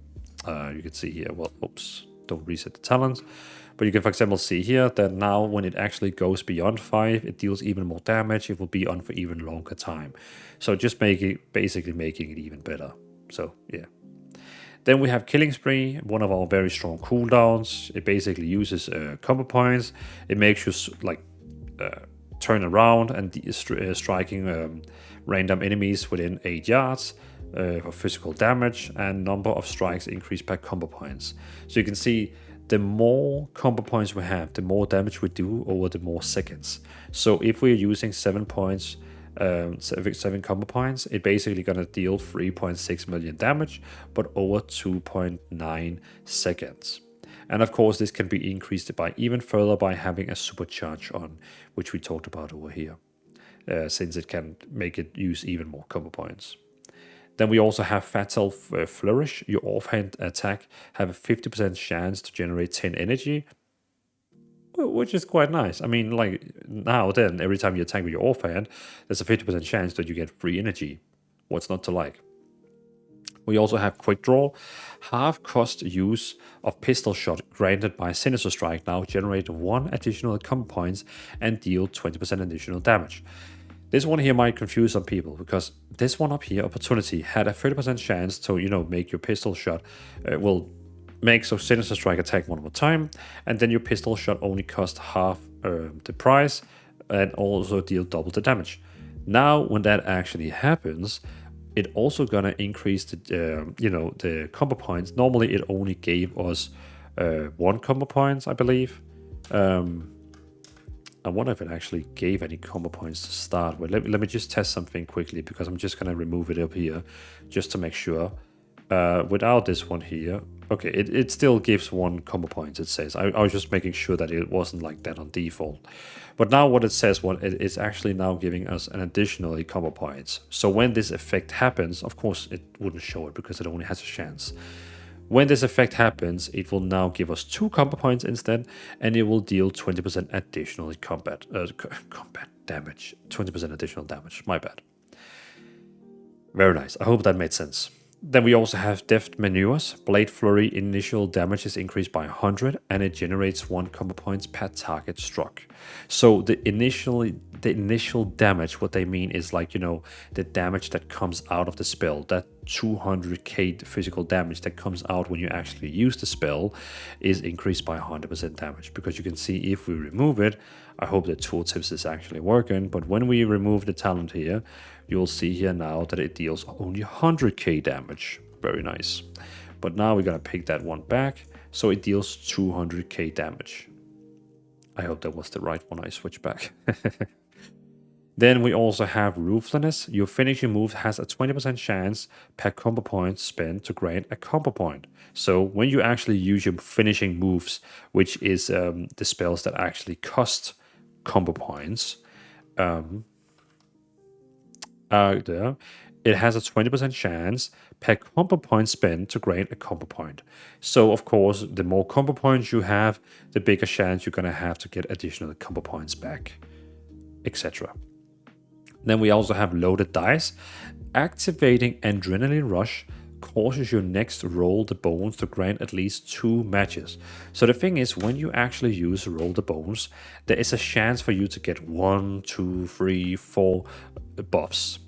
you can see here, well, oops, don't reset the talents. But you can, for example, see here that now when it actually goes beyond 5, it deals even more damage. It will be on for even longer time. So just basically making it even better. So yeah. Then we have Killing Spree, one of our very strong cooldowns. It basically uses combo points. It makes you turn around and striking random enemies within 8 yards for physical damage, and number of strikes increased per combo points. So you can see, the more combo points we have, the more damage we do over the more seconds. So if we're using 7 points, 7 combo points, it basically gonna deal 3.6 million damage, but over 2.9 seconds. And of course, this can be increased by even further by having a supercharge on, which we talked about over here, since it can make it use even more combo points. Then we also have Fatal Flourish. Your offhand attack have a 50% chance to generate 10 energy, which is quite nice. I mean, like now then, every time you attack with your offhand, there's a 50% chance that you get free energy. What's not to like? We also have Quick Draw. Half cost use of Pistol Shot granted by Sinister Strike now generate 1 additional combo points and deal 20% additional damage. This one here might confuse some people, because this one up here, Opportunity, had a 30% chance to, make your Pistol Shot, make so Sinister Strike attack one more time, and then your Pistol Shot only cost half the price and also deal double the damage. Now, when that actually happens, it also gonna increase the, the combo points. Normally, it only gave us 1 combo points, I believe. I wonder if it actually gave any combo points to start with. Let me just test something quickly, because I'm just going to remove it up here just to make sure. Without this one here, okay, it still gives 1 combo point, it says. I was just making sure that it wasn't like that on default. But now what it says, it's actually now giving us an additional combo points. So when this effect happens, of course it wouldn't show it because it only has a chance. When this effect happens, it will now give us 2 combo points instead, and it will deal 20% additional combat damage. 20% additional damage, my bad. Very nice, I hope that made sense. Then we also have Deft Maneuvers. Blade Flurry initial damage is increased by 100 and it generates 1 combo points per target struck. So the initial damage, what they mean is like, you know, the damage that comes out of the spell, that 200k physical damage that comes out when you actually use the spell is increased by 100% damage. Because you can see if we remove it, I hope the tooltips is actually working, but when we remove the talent here, you'll see here now that it deals only 100k damage. Very nice. But now we're gonna pick that one back, so it deals 200k damage. I hope that was the right one I switched back. Then we also have Ruthlessness. Your finishing move has a 20% chance per combo point spent to grant a combo point. So when you actually use your finishing moves, which is the spells that actually cost combo points, it has a 20% chance per combo point spent to grant a combo point. So of course, the more combo points you have, the bigger chance you're gonna have to get additional combo points back, etc. Then we also have Loaded Dice. Activating Adrenaline Rush causes your next roll the bones to grant at least 2 matches. So the thing is, when you actually use roll the bones, there is a chance for you to get 1, 2, 3, 4 buffs.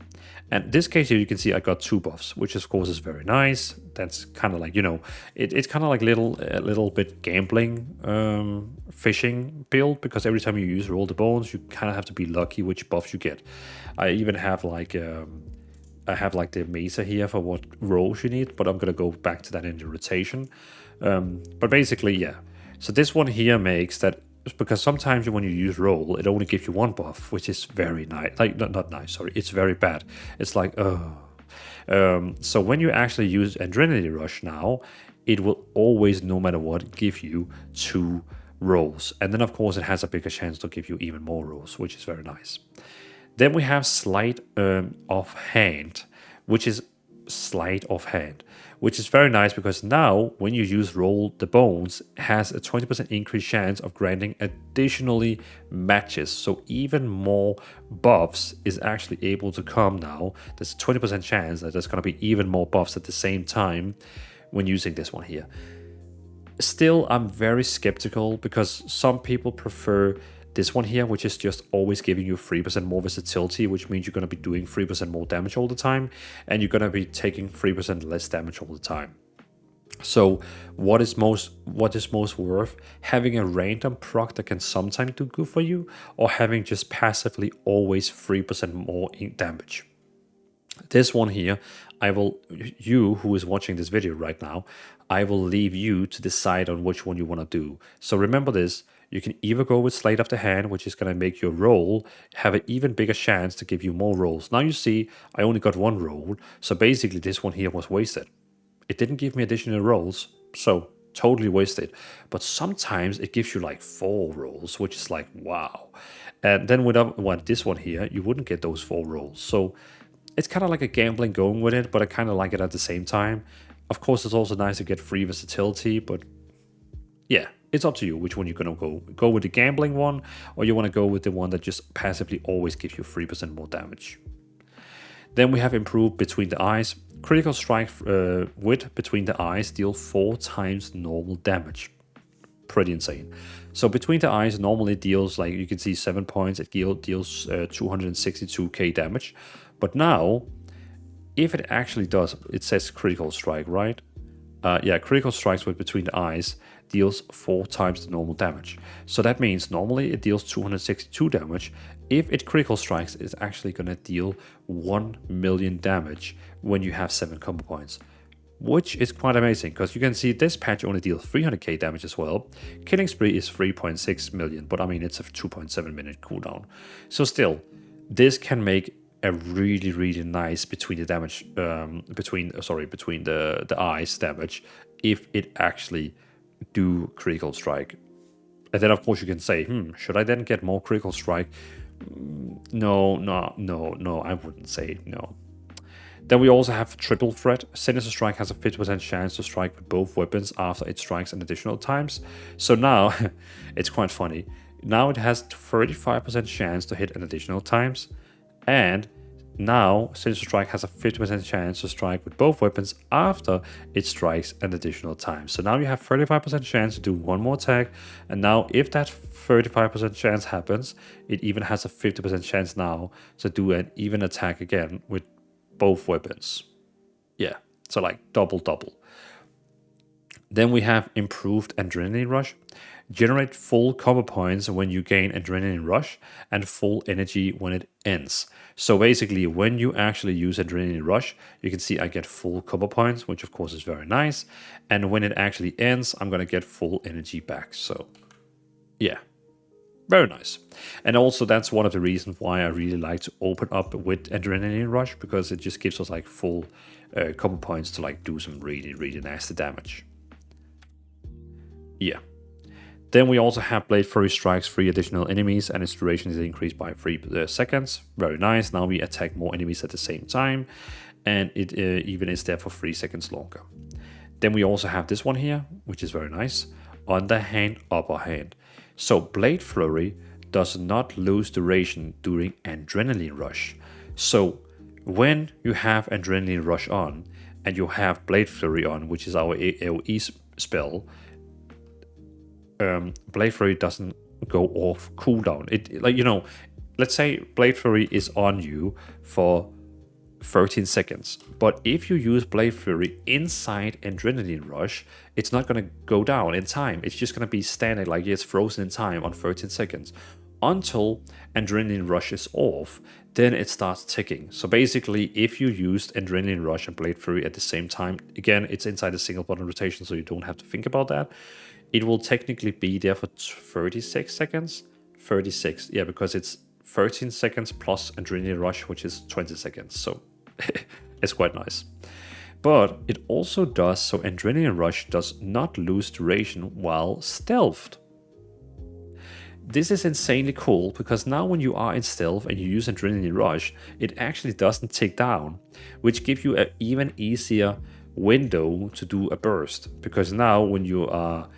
And this case here, you can see I got 2 buffs, which of course is very nice. That's kind of like, you know, it's kind of like a little bit gambling, fishing build, because every time you use roll the bones, you kind of have to be lucky which buffs you get. I even have like the mesa here for what rolls you need, but I'm gonna go back to that in the rotation. But basically, yeah. So this one here makes that, because sometimes when you use roll, it only gives you 1 buff, which is very nice. Like, not nice, sorry. It's very bad. It's like, oh. So when you actually use Adrenaline Rush now, it will always, no matter what, give you 2 rolls. And then, of course, it has a bigger chance to give you even more rolls, which is very nice. Then we have Sleight of Hand, which is very nice because now when you use Roll the Bones, it has a 20% increased chance of granting additionally matches. So even more buffs is actually able to come now. There's a 20% chance that there's going to be even more buffs at the same time when using this one here. Still, I'm very skeptical because some people prefer this one here, which is just always giving you 3% more versatility, which means you're going to be doing 3% more damage all the time, and you're going to be taking 3% less damage all the time. So what is most worth, having a random proc that can sometimes do good for you, or having just passively always 3% more damage? This one here, you who is watching this video right now, I will leave you to decide on which one you want to do. So remember this, you can either go with Sleight of the Hand, which is going to make your roll have an even bigger chance to give you more rolls. Now you see, I only got 1 roll, so basically this one here was wasted. It didn't give me additional rolls, so totally wasted. But sometimes it gives you like 4 rolls, which is like, wow. And then with this one here, you wouldn't get those 4 rolls. So it's kind of like a gambling going with it, but I kind of like it at the same time. Of course, it's also nice to get free versatility, but yeah, it's up to you which one you're going to go with the gambling one, or you want to go with the one that just passively always gives you 3% more damage. Then we have Improved Between the Eyes. Critical strike with Between the Eyes deal 4 times normal damage. Pretty insane. So Between the Eyes normally deals, like you can see, 7 points. It deals 262k damage. But now, if it actually does, it says critical strike, right? Yeah, critical strikes with Between the Eyes deals 4 times the normal damage. So that means normally it deals 262 damage. If it critical strikes, it's actually going to deal 1 million damage when you have 7 combo points, which is quite amazing because you can see this patch only deals 300k damage as well. Killing Spree is 3.6 million, but I mean, it's a 2.7 minute cooldown. So still, this can make a really nice between the damage, between the eyes damage, if it actually do critical strike. And then of course you can say, should I then get more critical strike? No, I wouldn't say no. Then we also have triple threat. Sinister Strike has a 50% chance to strike with both weapons after it strikes an additional times. So now, it's quite funny. Now it has 35% chance to hit an additional times. And now Sinister Strike has a 50% chance to strike with both weapons after it strikes an additional time. So now you have 35% chance to do one more attack. And now if that 35% chance happens, it even has a 50% chance now to do an even attack again with both weapons. Yeah, so like double. Then we have improved Adrenaline Rush. Generate full combo points when you gain Adrenaline Rush and full energy when it ends. So basically, when you actually use Adrenaline Rush, you can see I get full combo points, which of course is very nice. And when it actually ends, I'm going to get full energy back. So yeah, very nice. And also that's one of the reasons why I really like to open up with Adrenaline Rush, because it just gives us like full combo points to like do some really nasty damage. Yeah. Then we also have Blade Flurry strikes 3 additional enemies and its duration is increased by 3 seconds. Very nice. Now we attack more enemies at the same time, and it even is there for 3 seconds longer. Then we also have this one here, which is very nice. Underhand, upper hand. So Blade Flurry does not lose duration during Adrenaline Rush. So when you have Adrenaline Rush on and you have Blade Flurry on, which is our AoE spell, Blade Flurry doesn't go off cooldown. It, like, you know, let's say Blade Flurry is on you for 13 seconds, but if you use Blade Flurry inside Adrenaline Rush, it's not going to go down in time. It's just going to be standing like it's frozen in time on 13 seconds until Adrenaline Rush is off. Then it starts ticking. So basically, if you used Adrenaline Rush and Blade Flurry at the same time, again, it's inside a single button rotation, so you don't have to think about that. It will technically be there for 36 seconds. 36, yeah, because it's 13 seconds plus Adrenaline Rush, which is 20 seconds. So it's quite nice. But it also does, so Adrenaline Rush does not lose duration while stealthed. This is insanely cool, because now when you are in stealth and you use Adrenaline Rush, it actually doesn't tick down, which gives you an even easier window to do a burst. Because now when you are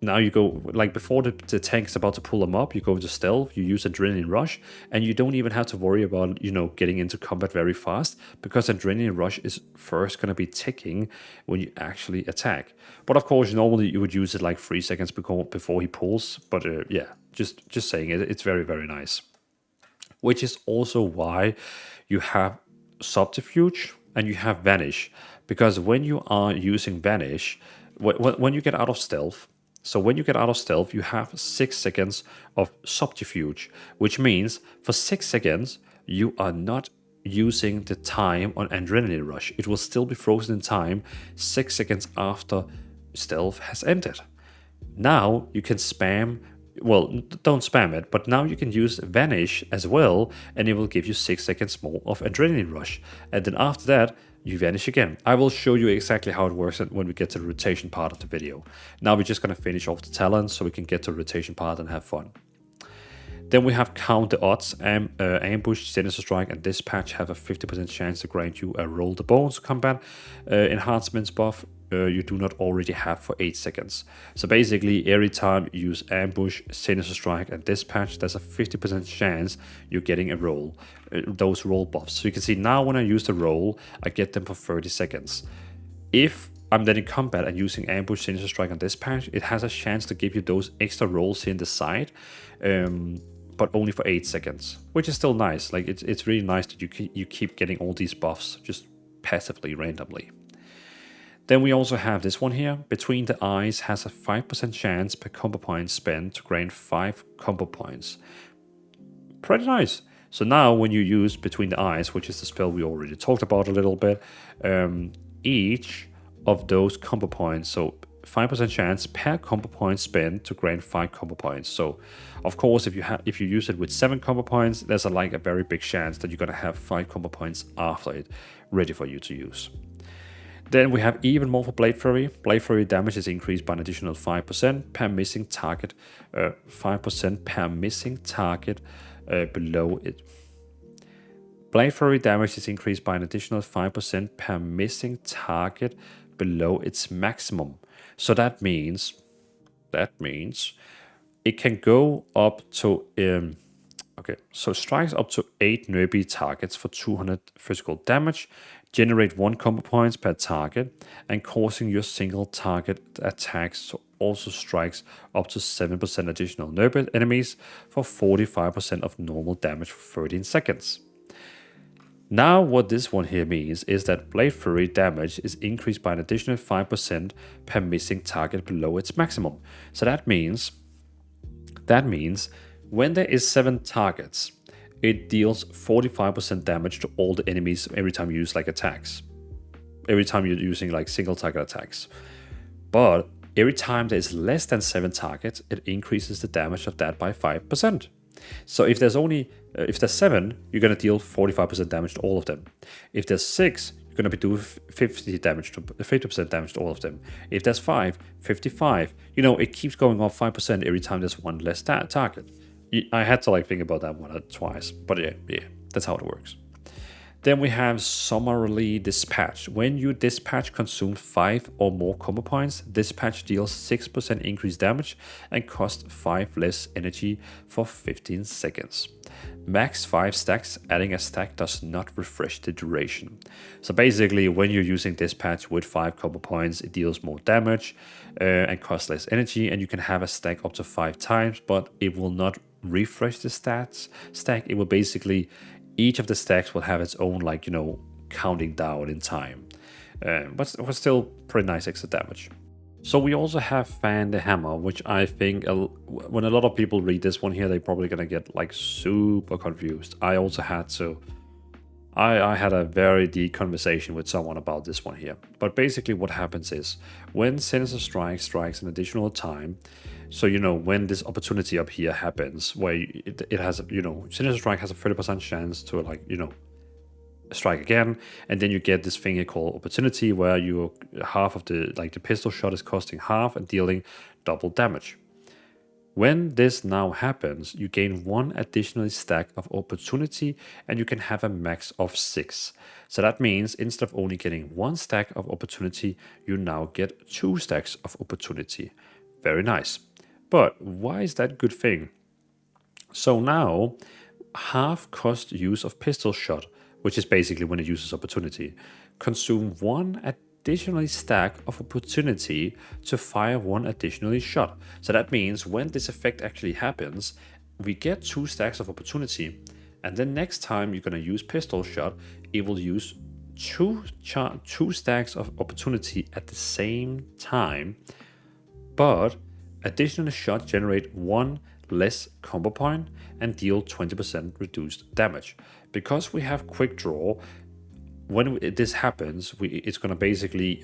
now you go, like before the tank is about to pull them up, you go into stealth, you use Adrenaline Rush, and you don't even have to worry about, you know, getting into combat very fast, because Adrenaline Rush is first going to be ticking when you actually attack. But of course, normally you would use it like 3 seconds before he pulls, but yeah, just saying it, it's very nice. Which is also why you have Subterfuge and you have Vanish, because when you are using Vanish, when you get out of stealth, so when you get out of stealth, you have 6 seconds of Subterfuge, which means for 6 seconds, you are not using the time on Adrenaline Rush. It will still be frozen in time 6 seconds after stealth has ended. Now you can spam, well, don't spam it, but now you can use Vanish as well, and it will give you 6 seconds more of Adrenaline Rush. And then after that, you vanish again. I will show you exactly how it works when we get to the rotation part of the video. Now we're just going to finish off the talents so we can get to the rotation part and have fun. Then we have Count the Odds. Ambush, Sinister Strike, and Dispatch have a 50% chance to grant you a Roll the Bones combat enhancements buff you do not already have for 8 seconds. So basically, every time you use Ambush, Sinister Strike, and Dispatch, there's a 50% chance you're getting a roll, those roll buffs. So you can see now when I use the roll, I get them for 30 seconds. If I'm then in combat and using Ambush, Sinister Strike, and Dispatch, it has a chance to give you those extra rolls here in the side, but only for 8 seconds, which is still nice. Like it's really nice that you keep getting all these buffs just passively, randomly. Then we also have this one here. Between the Eyes has a 5% chance per combo point spent to grant 5 combo points. Pretty nice. So now when you use Between the Eyes, which is the spell we already talked about a little bit, each of those combo points, so 5% chance per combo point spent to grant 5 combo points. So, of course, if you use it with 7 combo points, there's a very big chance that you're gonna have 5 combo points after it, ready for you to use. Then we have even more for Blade Flurry. Blade Flurry damage is increased by an additional 5% per missing target. 5% per missing target below it. Blade Flurry damage is increased by an additional 5% per missing target below its maximum. So that means it can go up to okay, so strikes up to 8 nearby targets for 200 physical damage, generate 1 combo points per target, and causing your single target attacks to also strikes up to 7% additional nearby enemies for 45% of normal damage for 13 seconds. Now what this one here means is that Blade Flurry damage is increased by an additional 5% per missing target below its maximum. So that means when there is 7 targets, it deals 45% damage to all the enemies every time you use attacks. Every time you're using single target attacks. But every time there's less than 7 targets, it increases the damage of that by 5%. So if there's 7, you're gonna deal 45% damage to all of them. If there's 6, you're gonna be doing 50% damage to all of them. If there's 5, 55. It keeps going up 5% every time there's one less target. I had to think about that one or twice, but yeah, that's how it works. Then we have Summarily Dispatch. When you dispatch consume 5 or more combo points, dispatch deals 6% increased damage and costs 5 less energy for 15 seconds. Max 5 stacks, adding a stack does not refresh the duration. So basically, when you're using dispatch with 5 combo points, it deals more damage and costs less energy, and you can have a stack up to 5 times, but it will not refresh the stack. It will basically, each of the stacks will have its own counting down in time, but still pretty nice extra damage. So we also have Fan the Hammer, which I think when a lot of people read this one here, they're probably gonna get super confused. I also had to. I had a very deep conversation with someone about this one here. But basically what happens is, when Sinister Strike strikes an additional time, so when this opportunity up here happens, where it has, Sinister Strike has a 30% chance to strike again, and then you get this thing here called Opportunity, where you half of the pistol shot is costing half and dealing double damage. When this now happens, you gain 1 additional stack of Opportunity, and you can have a max of 6. So that means instead of only getting 1 stack of Opportunity, you now get 2 stacks of Opportunity. Very nice. But why is that a good thing? So now, half cost use of pistol shot, which is basically when it uses Opportunity, consume 1 additional stack of Opportunity to fire 1 additional shot. So that means when this effect actually happens, we get 2 stacks of Opportunity, and then next time you're gonna use pistol shot, it will use 2 stacks of Opportunity at the same time, but additional shot generate 1 less combo point and deal 20% reduced damage. Because we have quick draw, when this happens, it's going to basically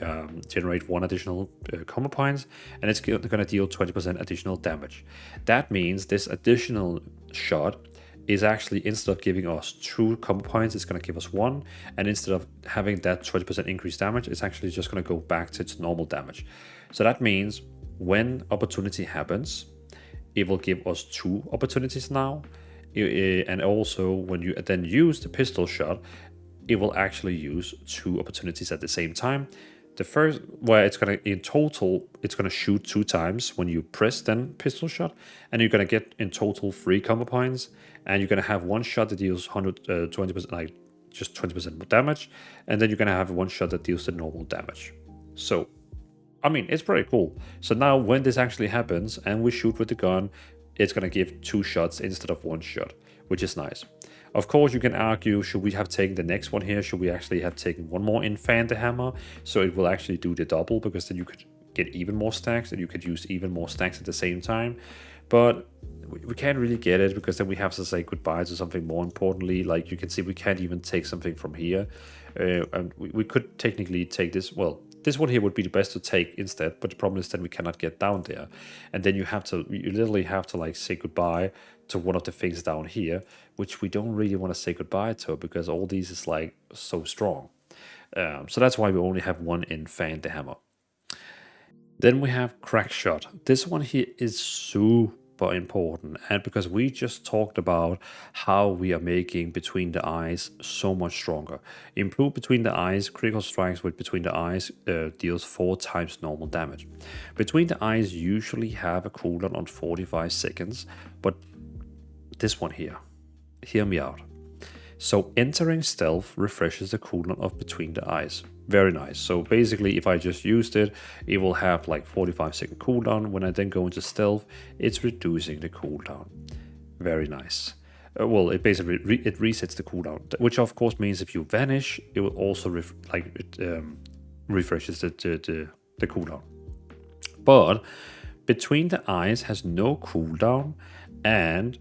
generate 1 additional combo points, and it's going to deal 20% additional damage. That means this additional shot is actually, instead of giving us 2 combo points, it's going to give us 1, and instead of having that 20% increased damage, it's actually just going to go back to its normal damage. So that means when Opportunity happens, it will give us 2 opportunities now, and also when you then use the pistol shot, it will actually use 2 opportunities at the same time. The first, where it's gonna, in total, it's gonna shoot 2 times when you press then pistol shot, and you're gonna get in total 3 combo points, and you're gonna have 1 shot that deals 20%, just 20% more damage, and then you're gonna have 1 shot that deals the normal damage. So, I mean, it's pretty cool. So now when this actually happens and we shoot with the gun, it's gonna give 2 shots instead of 1 shot, which is nice. Of course, you can argue, should we have taken the next one here? Should we actually have taken 1 more in Fan the Hammer? So it will actually do the double, because then you could get even more stacks and you could use even more stacks at the same time. But we can't really get it, because then we have to say goodbye to something more importantly. You can see we can't even take something from here. And we could technically take this, well, this one here would be the best to take instead, but the problem is then we cannot get down there. And then you literally have to like say goodbye to one of the things down here, which we don't really want to say goodbye to because all these is like so strong. So that's why we only have one in Fan the Hammer. Then we have Crack Shot. This one here is super important, and because we just talked about how we are making Between the Eyes so much stronger. Improve Between the Eyes, critical strikes with Between the Eyes deals 4 times normal damage. Between the Eyes usually have a cooldown on 45 seconds, but this one here, hear me out. So entering stealth refreshes the cooldown of Between the Eyes. Very nice. So basically, if I just used it, it will have like 45-second cooldown. When I then go into stealth, it's reducing the cooldown. Very nice. Well, it basically it resets the cooldown, which of course means if you vanish, it will also refreshes the cooldown. But Between the Eyes has no cooldown and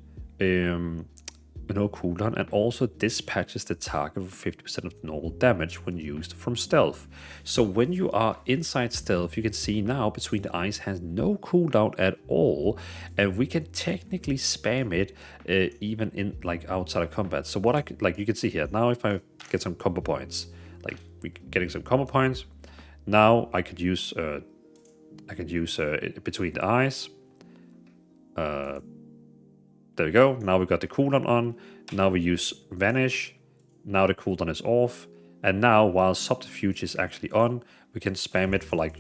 also dispatches the target for 50% of normal damage when used from stealth. So when you are inside stealth, you can see now Between the Eyes has no cooldown at all, and we can technically spam it even in like outside of combat. So what I could, like you can see here now, if I get some combo points, like we getting some combo points, now I could use Between the Eyes. There we go. Now we got the cooldown on. Now we use Vanish. Now the cooldown is off. And now, while Subterfuge is actually on, we can spam it for like,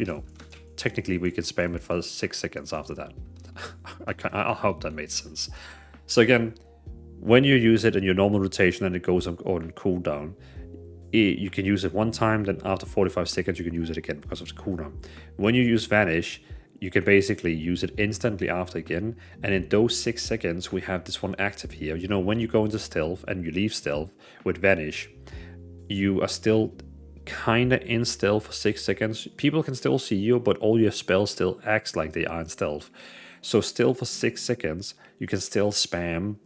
technically we can spam it for 6 seconds after that. I hope that made sense. So again, when you use it in your normal rotation and it goes on cooldown, you can use it one time, then after 45 seconds you can use it again because of the cooldown. When you use Vanish, you can basically use it instantly after again, and in those 6 seconds we have this one active here. When you go into stealth and you leave stealth with Vanish, you are still kinda in stealth for 6 seconds. People can still see you, but all your spells still acts like they are in stealth. So still for 6 seconds, you can still spam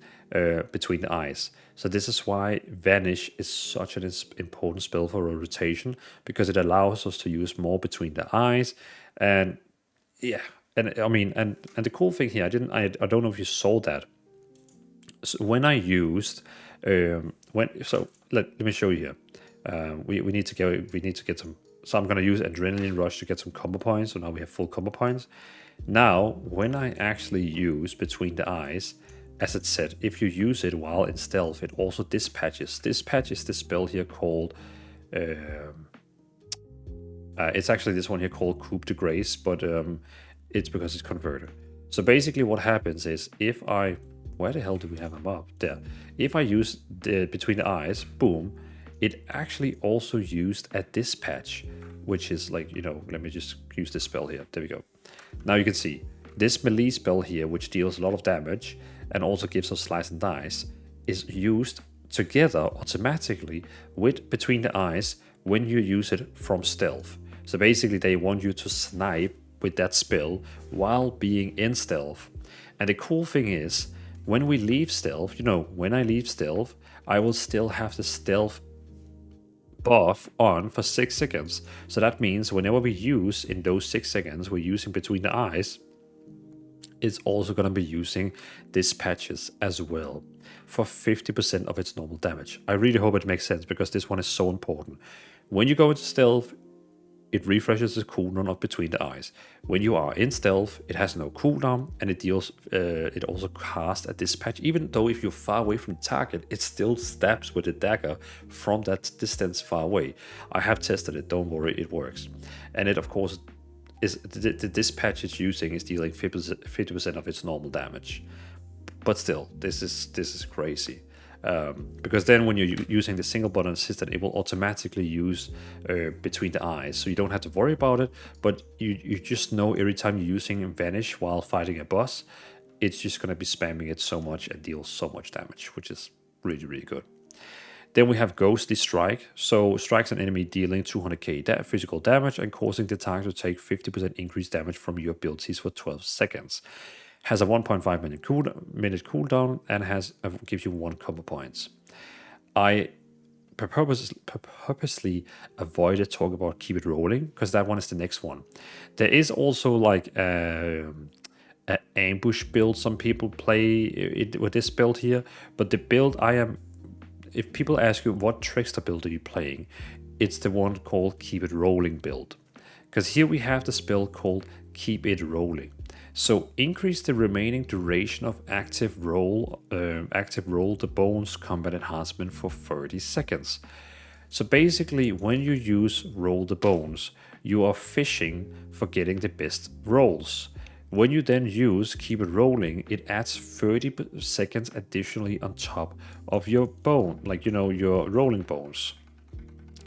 Between the Eyes. So this is why Vanish is such an important spell for a rotation, because it allows us to use more Between the Eyes. And yeah, and I mean, and the cool thing here, I don't know if you saw that. So when I used, let me show you here. We need to get some. So I'm gonna use Adrenaline Rush to get some combo points. So now we have full combo points. Now, when I actually use Between the Eyes, as it said, if you use it while in stealth, it also dispatches. Dispatches this spell here called. It's actually this one here called Coup de Grace, but it's because it's converted. So basically what happens is where the hell do we have him up? There. If I use the Between the Eyes, boom, it actually also used a dispatch, which is like, let me just use this spell here. There we go. Now you can see this melee spell here, which deals a lot of damage and also gives us Slice and Dice, is used together automatically with Between the Eyes when you use it from stealth. So basically they want you to snipe with that spell while being in stealth. And the cool thing is, when we leave stealth, when I leave stealth, I will still have the stealth buff on for 6 seconds. So that means whenever we use in those 6 seconds, we're using Between the Eyes, it's also going to be using dispatches as well for 50% of its normal damage. I really hope it makes sense, because this one is so important. When you go into stealth, it refreshes the cooldown of Between the Eyes. When you are in stealth, it has no cooldown, and it also casts a dispatch. Even though if you're far away from the target, it still stabs with a dagger from that distance far away. I have tested it, don't worry, it works. And it of course is the dispatch it's using is dealing 50% of its normal damage. But still, this is crazy. Because then when you're using the single button assistant, it will automatically use Between the Eyes. So you don't have to worry about it, but you just know every time you're using Vanish while fighting a boss, it's just going to be spamming it so much and deals so much damage, which is really, really good. Then we have Ghostly Strike. So strikes an enemy dealing 200k physical damage and causing the target to take 50% increased damage from your abilities for 12 seconds. Has a 1.5 minute cooldown and gives you 1 combo points. I purposely avoided talking about keep it rolling because that one is the next one. There is also like an ambush build some people play it with this build here, but the build I am, if people ask you what trickster build are you playing, it's the one called keep it rolling build, because here we have the spell called keep it rolling. So increase the remaining duration of active roll the bones combat enhancement for 30 seconds. So basically, when you use roll the bones, you are fishing for getting the best rolls. When you then use keep it rolling, it adds 30 seconds additionally on top of your bone, like your rolling bones.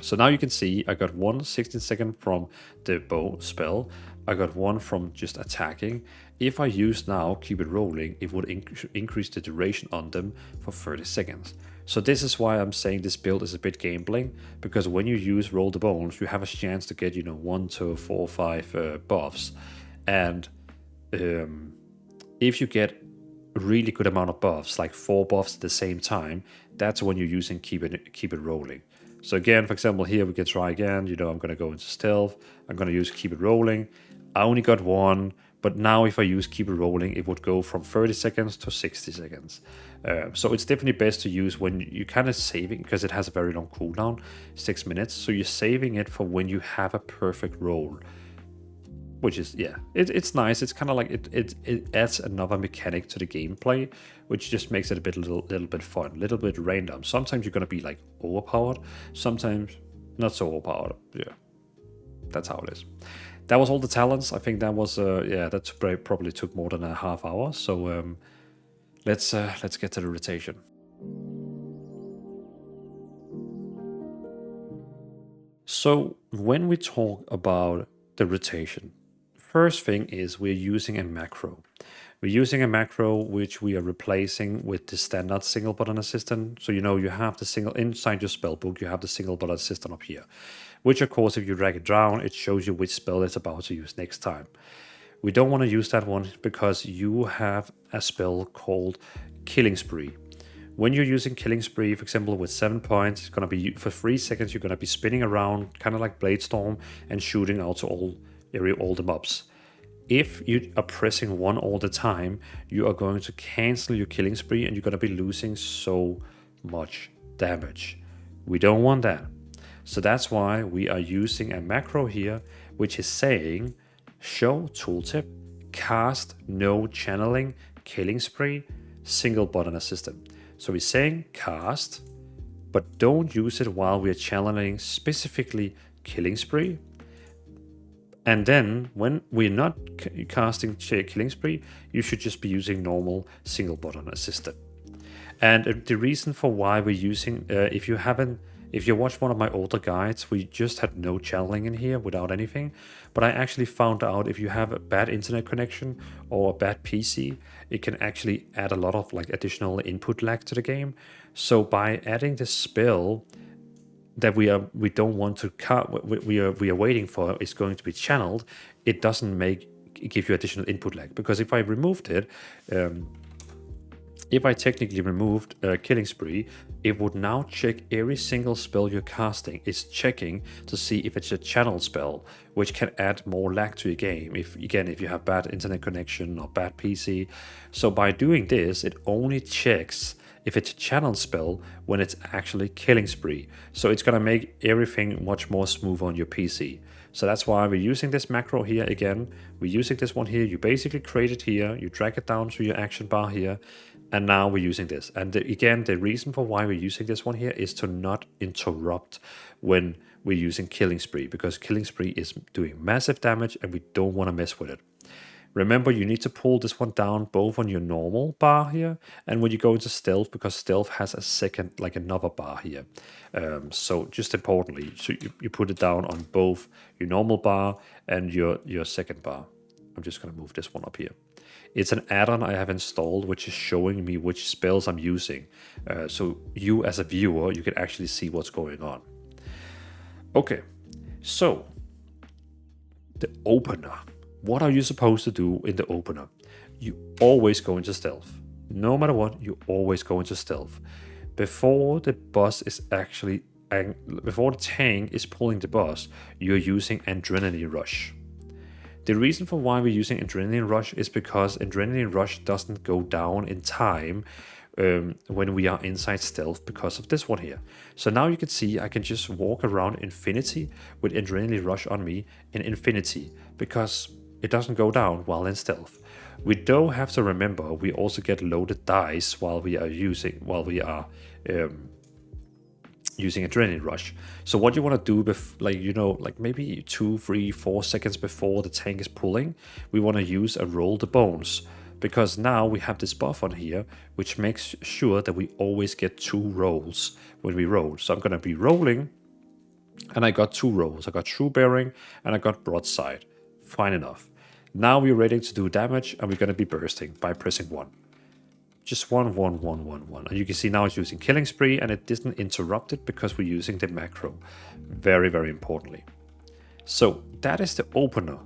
So now you can see I got one 16-second from the bow spell. I got one from just attacking. If I use now keep it rolling, it would increase the duration on them for 30 seconds. So this is why I'm saying this build is a bit gambling, because when you use roll the bones, you have a chance to get 1 to 4 or 5 buffs. And if you get a really good amount of buffs, like 4 buffs at the same time, that's when you're using keep it rolling. So again, for example, here we can try again. I'm going to go into stealth. I'm going to use keep it rolling. I only got one, but now if I use keep it rolling, it would go from 30 seconds to 60 seconds. So it's definitely best to use when you're kind of saving, because it has a very long cooldown, 6 minutes. So you're saving it for when you have a perfect roll, which is, it's nice. It's kind of like it adds another mechanic to the gameplay, which just makes it a little bit fun, a little bit random. Sometimes you're going to be like overpowered, sometimes not so overpowered. Yeah, that's how it is. That was all the talents. I think that was that probably took more than a half hour. So let's get to the rotation. So when we talk about the rotation, first thing is we're using a macro. We're using a macro which we are replacing with the standard single button assistant. So you have the single inside your spellbook, you have the single button assistant up here, which of course if you drag it down, it shows you which spell it's about to use next time. We don't want to use that one because you have a spell called Killing Spree. When you're using Killing Spree, for example, with 7 points, it's going to be for 3 seconds, you're going to be spinning around, kind of like Bladestorm, and shooting out to all the mobs. If you are pressing 1 all the time, you are going to cancel your Killing Spree and you're going to be losing so much damage. We don't want that. So that's why we are using a macro here, which is saying show tooltip, cast no channeling, Killing Spree, single button assistant. So we're saying cast, but don't use it while we're channeling specifically Killing Spree. And then when we're not casting Killing Spree, you should just be using normal single button assistant. And the reason for why we're using, if you watched one of my older guides, we just had no channeling in here without anything. But I actually found out if you have a bad internet connection or a bad PC, it can actually add a lot of like additional input lag to the game. So by adding this spell that we don't want to cut, we are waiting for is going to be channeled, it doesn't give you additional input lag. Because if I removed it, if I technically removed Killing Spree, it would now check every single spell you're casting. It's checking to see if it's a channel spell, which can add more lag to your game. If you have bad internet connection or bad PC. So by doing this, it only checks if it's a channel spell when it's actually Killing Spree. So it's gonna make everything much more smooth on your PC. So that's why we're using this macro here again. We're using this one here. You basically create it here, you drag it down to your action bar here, and now we're using this. And again, the reason for why we're using this one here is to not interrupt when we're using Killing Spree, because Killing Spree is doing massive damage and we don't want to mess with it. Remember, you need to pull this one down both on your normal bar here and when you go into stealth, because stealth has a second, like another bar here. So just importantly, so you put it down on both your normal bar and your second bar. I'm just going to move this one up here. It's an add-on I have installed, which is showing me which spells I'm using. So you as a viewer, you can actually see what's going on. Okay, so the opener. What are you supposed to do in the opener? You always go into stealth. No matter what, you always go into stealth. Before the boss is actually and before the tank is pulling the boss, you're using Adrenaline Rush. The reason for why we're using Adrenaline Rush is because Adrenaline Rush doesn't go down in time when we are inside stealth because of this one here. So now you can see I can just walk around Infinity with Adrenaline Rush on me in Infinity because it doesn't go down while in stealth. We do have to remember we also get loaded dice while we are using using Adrenaline Rush. So what you want to do, like maybe 2, 3, 4 seconds before the tank is pulling, we want to use a Roll the Bones. Because now we have this buff on here, which makes sure that we always get 2 rolls when we roll. So I'm going to be rolling, and I got 2 rolls. I got True Bearing, and I got Broadside. Fine enough. Now we're ready to do damage, and we're going to be bursting by pressing 1. Just 1, 1, 1, 1, 1. And you can see now it's using Killing Spree, and it didn't interrupt it because we're using the macro. Very, very importantly. So that is the opener.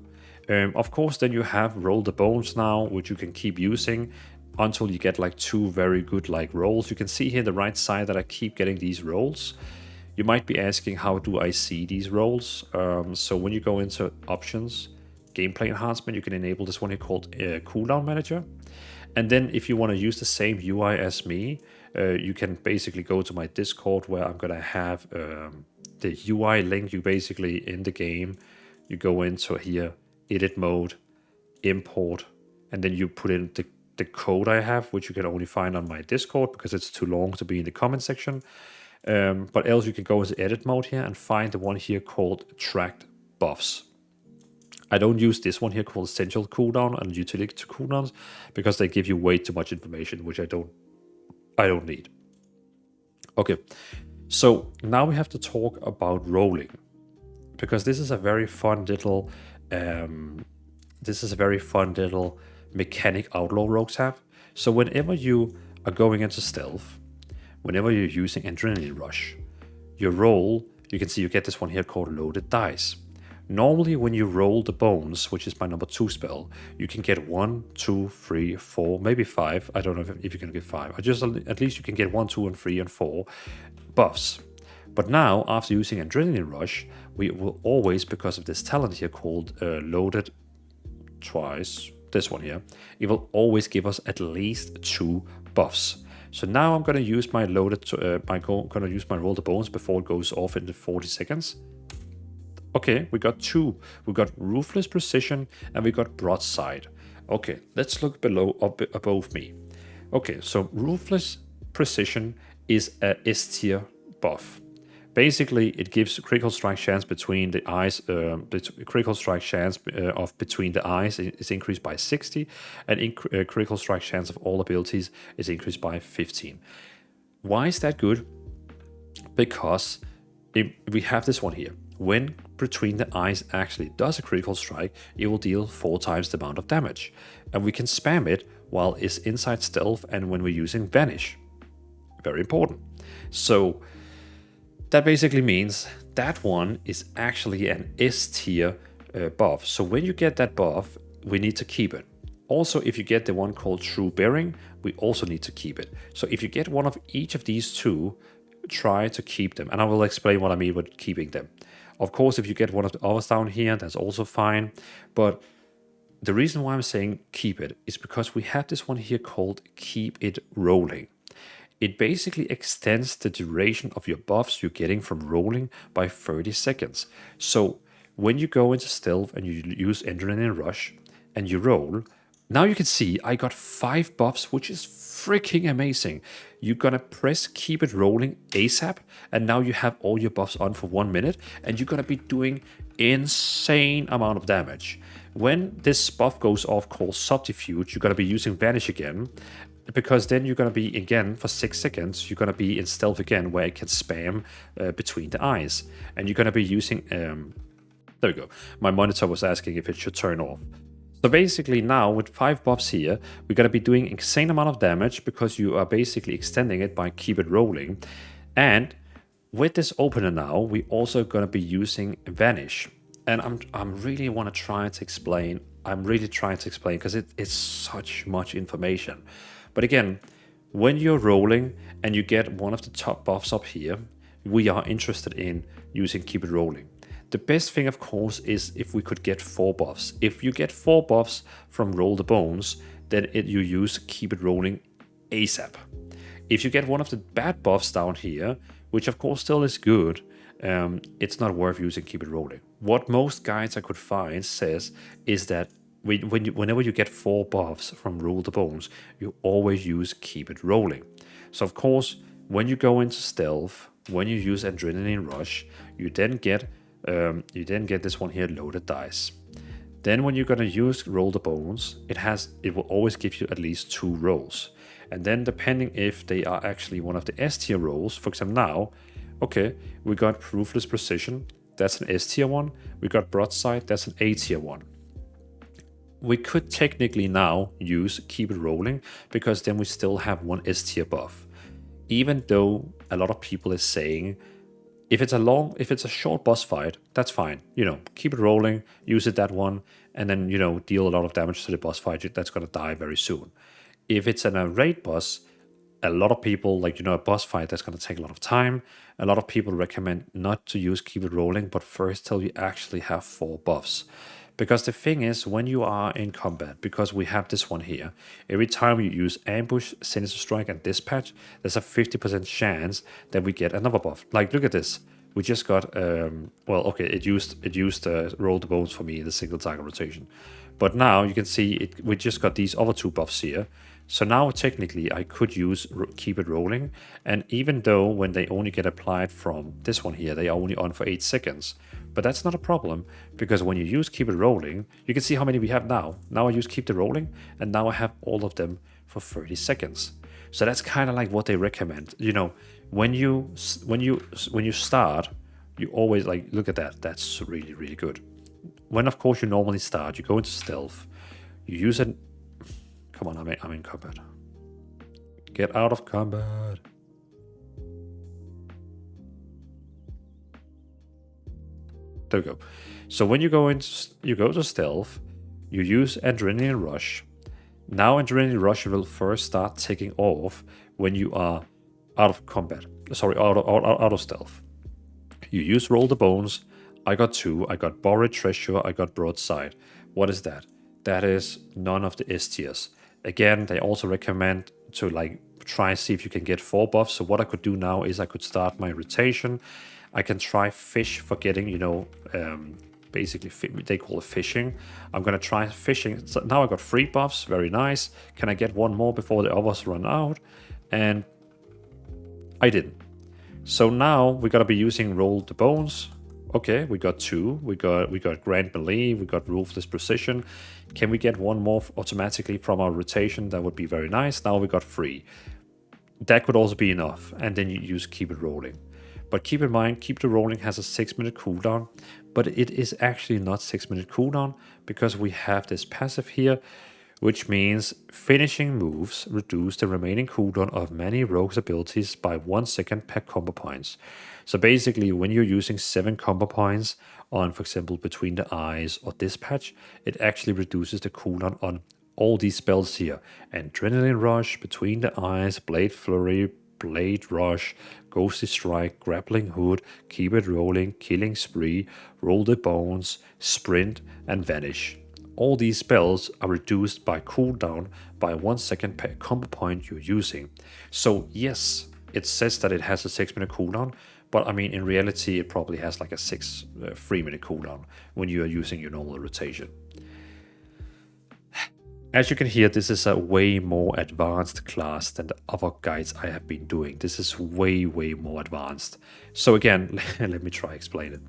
Of course, then you have Roll the Bones now, which you can keep using until you get like 2 very good like rolls. You can see here on the right side that I keep getting these rolls. You might be asking, how do I see these rolls? So when you go into options, gameplay enhancement, you can enable this one here called cooldown manager. And then if you want to use the same UI as me, you can basically go to my Discord where I'm going to have the UI link. You basically in the game, you go into here, edit mode, import, and then you put in the code I have, which you can only find on my Discord because it's too long to be in the comment section. But else you can go into edit mode here and find the one here called tracked buffs. I don't use this one here called essential cooldown and utility cooldowns because they give you way too much information, which I don't need. Okay, so now we have to talk about rolling because this is a very fun little mechanic Outlaw Rogues have. So whenever you are going into stealth, whenever you're using Adrenaline Rush, you roll, you can see you get this one here called Loaded Dice. Normally when you roll the bones, which is my number 2 spell, you can get 1, 2, 3, 4, maybe 5. I don't know if you can get 5. At least you can get 1, 2, and 3, and 4 buffs. But now, after using Adrenaline Rush, we will always, because of this talent here called Loaded Twice, this one here, it will always give us at least 2 buffs. So now I'm going to use my Roll the Bones before it goes off in the 40 seconds. Okay, we got 2. We got Ruthless Precision and we got Broadside. Okay, let's look above me. Okay, so Ruthless Precision is a S tier buff. Basically, it gives critical strike chance between the eyes. Critical strike chance of between the eyes is increased by 60, and critical strike chance of all abilities is increased by 15. Why is that good? Because we have this one here. When between the eyes actually does a critical strike, it will deal 4 times the amount of damage, and we can spam it while it's inside stealth and when we're using Vanish. Very important. So that basically means that one is actually an S tier buff. So when you get that buff, we need to keep it. Also, if you get the one called True Bearing, we also need to keep it. So if you get one of each of these 2, try to keep them. And I will explain what I mean with keeping them. Of course, if you get one of the others down here, that's also fine. But the reason why I'm saying keep it is because we have this one here called Keep It Rolling. It basically extends the duration of your buffs you're getting from rolling by 30 seconds. So when you go into stealth and you use Adrenaline Rush and you roll, now you can see I got 5 buffs, which is freaking amazing. You're gonna press Keep It Rolling ASAP, and now you have all your buffs on for 1 minute, and you're gonna be doing insane amount of damage. When this buff goes off called Subterfuge, you're gonna be using Vanish again, because then you're going to be, again, for 6 seconds, you're going to be in stealth again, where it can spam between the eyes. And you're going to be using... there we go. My monitor was asking if it should turn off. So basically now, with 5 buffs here, we're going to be doing insane amount of damage, because you are basically extending it by Keep It Rolling. And with this opener now, we also going to be using Vanish. And I'm really want to try to explain. I'm really trying to explain, because it's such much information. But again, when you're rolling and you get one of the top buffs up here, we are interested in using Keep It Rolling. The best thing, of course, is if we could get 4 buffs. If you get 4 buffs from Roll the Bones, then you use Keep It Rolling ASAP. If you get one of the bad buffs down here, which of course still is good, it's not worth using Keep It Rolling. What most guides I could find says is that whenever you get 4 buffs from Roll the Bones, you always use Keep It Rolling. So of course, when you go into stealth, when you use Adrenaline Rush, you then get this one here, Loaded Dice. Then when you're gonna use Roll the Bones, it will always give you at least 2 rolls. And then depending if they are actually one of the S tier rolls, for example now, okay, we got Ruthless Precision, that's an S tier one. We got Broadside, that's an A tier one. We could technically now use Keep It Rolling because then we still have one S tier buff. Even though a lot of people is saying, if it's a short boss fight, that's fine. Keep it rolling, use it that one, and then, deal a lot of damage to the boss fight that's gonna die very soon. If it's a raid boss, a lot of people, a boss fight that's going to take a lot of time, a lot of people recommend not to use Keep It Rolling, but first till you actually have 4 buffs. Because the thing is, when you are in combat, because we have this one here, every time you use Ambush, Sinister Strike, and Dispatch, there's a 50% chance that we get another buff. Look at this. We just got, it used Roll the Bones for me in the single target rotation. But now you can see we just got these other 2 buffs here. So now technically I could use Keep It Rolling, and even though when they only get applied from this one here, they are only on for 8 seconds. But that's not a problem, because when you use Keep It Rolling, you can see how many we have now. Now I use Keep It Rolling, and now I have all of them for 30 seconds. So that's kind of like what they recommend. When you start, you always look at that. That's really, really good. When of course you normally start, you go into stealth, you use it. Come on, I'm in combat. Get out of combat. There we go. So when you go to stealth, you use Adrenaline Rush. Now Adrenaline Rush will first start taking off when you are out of combat. Sorry, out of stealth. You use Roll the Bones. I got 2. I got Buried Treasure. I got Broadside. What is that? That is none of the S tiers. Again, they also recommend to try and see if you can get 4 buffs. So what I could do now is I could start my rotation. I can try fish for getting, basically they call it fishing. I'm gonna try fishing. So now I got 3 buffs, very nice. Can I get 1 more before the others run out? And I didn't. So now we gotta be using Roll the Bones. Okay, we got 2. We got Grand Melee. We got Ruthless Precision. Can we get 1 more automatically from our rotation? That would be very nice. Now we got 3. That could also be enough. And then you use Keep It Rolling. But keep in mind, Keep It Rolling has a 6-minute cooldown. But it is actually not 6-minute cooldown because we have this passive here, which means finishing moves reduce the remaining cooldown of many rogues' abilities by 1 second per combo points. So basically, when you're using 7 combo points on, for example, Between the Eyes or Dispatch, it actually reduces the cooldown on all these spells here. Adrenaline Rush, Between the Eyes, Blade Flurry, Blade Rush, Ghostly Strike, Grappling Hood, Keep It Rolling, Killing Spree, Roll the Bones, Sprint, and Vanish. All these spells are reduced by cooldown by 1 second per combo point you're using. So yes, it says that it has a 6-minute cooldown, but I mean in reality it probably has a 3-minute cooldown when you are using your normal rotation. As you can hear, this is a way more advanced class than the other guides I have been doing. This is way, way more advanced. So again, let me try explain it.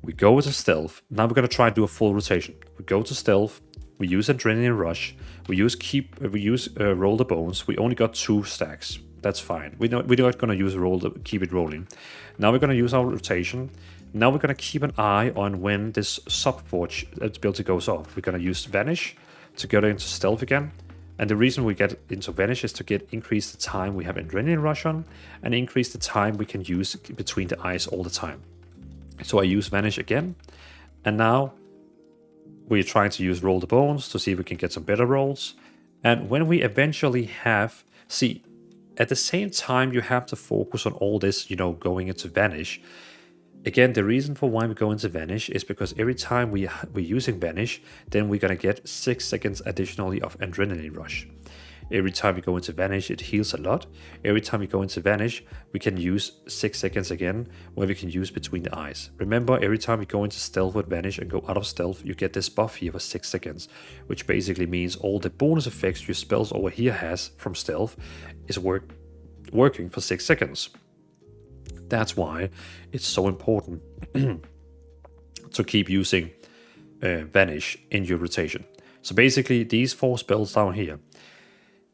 We go to stealth. Now we're going to try and do a full rotation. We go to stealth. We use Adrenaline Rush. We use Roll the Bones. We only got 2 stacks. That's fine. We're not going to use Keep It Rolling. Now we're going to use our rotation. Now we're going to keep an eye on when this subforge ability goes off. We're going to use Vanish to get into stealth again. And the reason we get into Vanish is to increase the time we have Adrenaline Rush on and increase the time we can use Between the Eyes all the time. So I use Vanish again, and now we're trying to use Roll the Bones to see if we can get some better rolls. And when we eventually have, see, At the same time, you have to focus on all this, going into Vanish. Again, the reason for why we go into Vanish is because every time we're using Vanish, then we're going to get 6 seconds additionally of Adrenaline Rush. Every time we go into Vanish, it heals a lot. Every time we go into Vanish, we can use 6 seconds again, where we can use Between the Eyes. Remember, every time we go into Stealth with Vanish and go out of Stealth, you get this buff here for 6 seconds, which basically means all the bonus effects your spells over here has from Stealth is working for 6 seconds. That's why it's so important to keep using Vanish in your rotation. So basically, these 4 spells down here,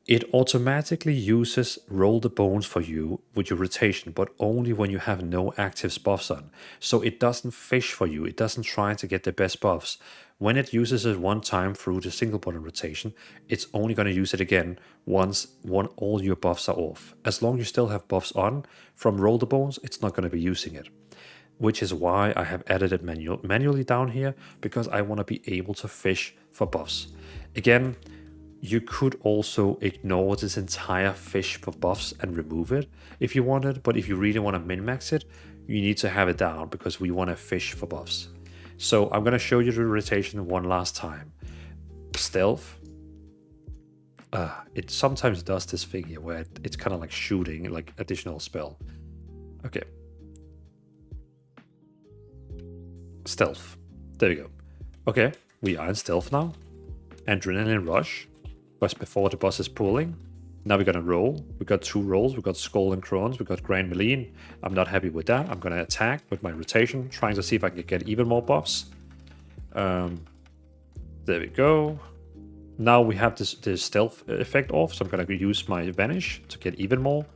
it automatically uses Roll the Bones for you with your rotation, but only when you have no active buffs on. So it doesn't fish for you, it doesn't try to get the best buffs. When it uses it one time through the single button rotation, it's only going to use it again once all your buffs are off. As long as you still have buffs on from Roll the Bones, it's not going to be using it. Which is why I have added it manually down here, because I want to be able to fish for buffs. Again, you could also ignore this entire fish for buffs and remove it if you wanted, but if you really want to min-max it, you need to have it down because we want to fish for buffs. So I'm going to show you the rotation one last time. Stealth. It sometimes does this thing here where it's kind of like shooting, like additional spell. Okay. Stealth. There we go. Okay, we are in Stealth now. Adrenaline Rush. Was before the boss is pulling. Now we're gonna roll. We got 2 rolls. We got Skull and Crones. We got Grand Meleen. I'm not happy with that. I'm gonna attack with my rotation, trying to see if I can get even more buffs. There we go. Now we have this stealth effect off, so I'm gonna use my Vanish to get even more,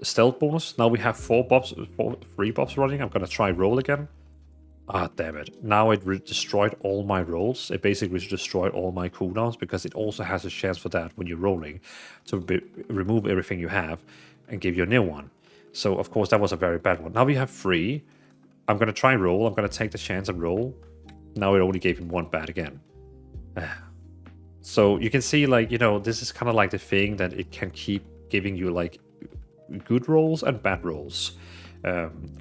stealth bonus. Now we have 3 buffs running. I'm gonna try roll again. Ah, damn it. Now it destroyed all my rolls. It basically destroyed all my cooldowns because it also has a chance for that when you're rolling to remove everything you have and give you a new one. So, of course, that was a very bad one. Now we have 3. I'm going to try and roll. I'm going to take the chance and roll. Now it only gave him 1 bad again. So you can see, like, this is kind of like the thing that it can keep giving you, like, good rolls and bad rolls.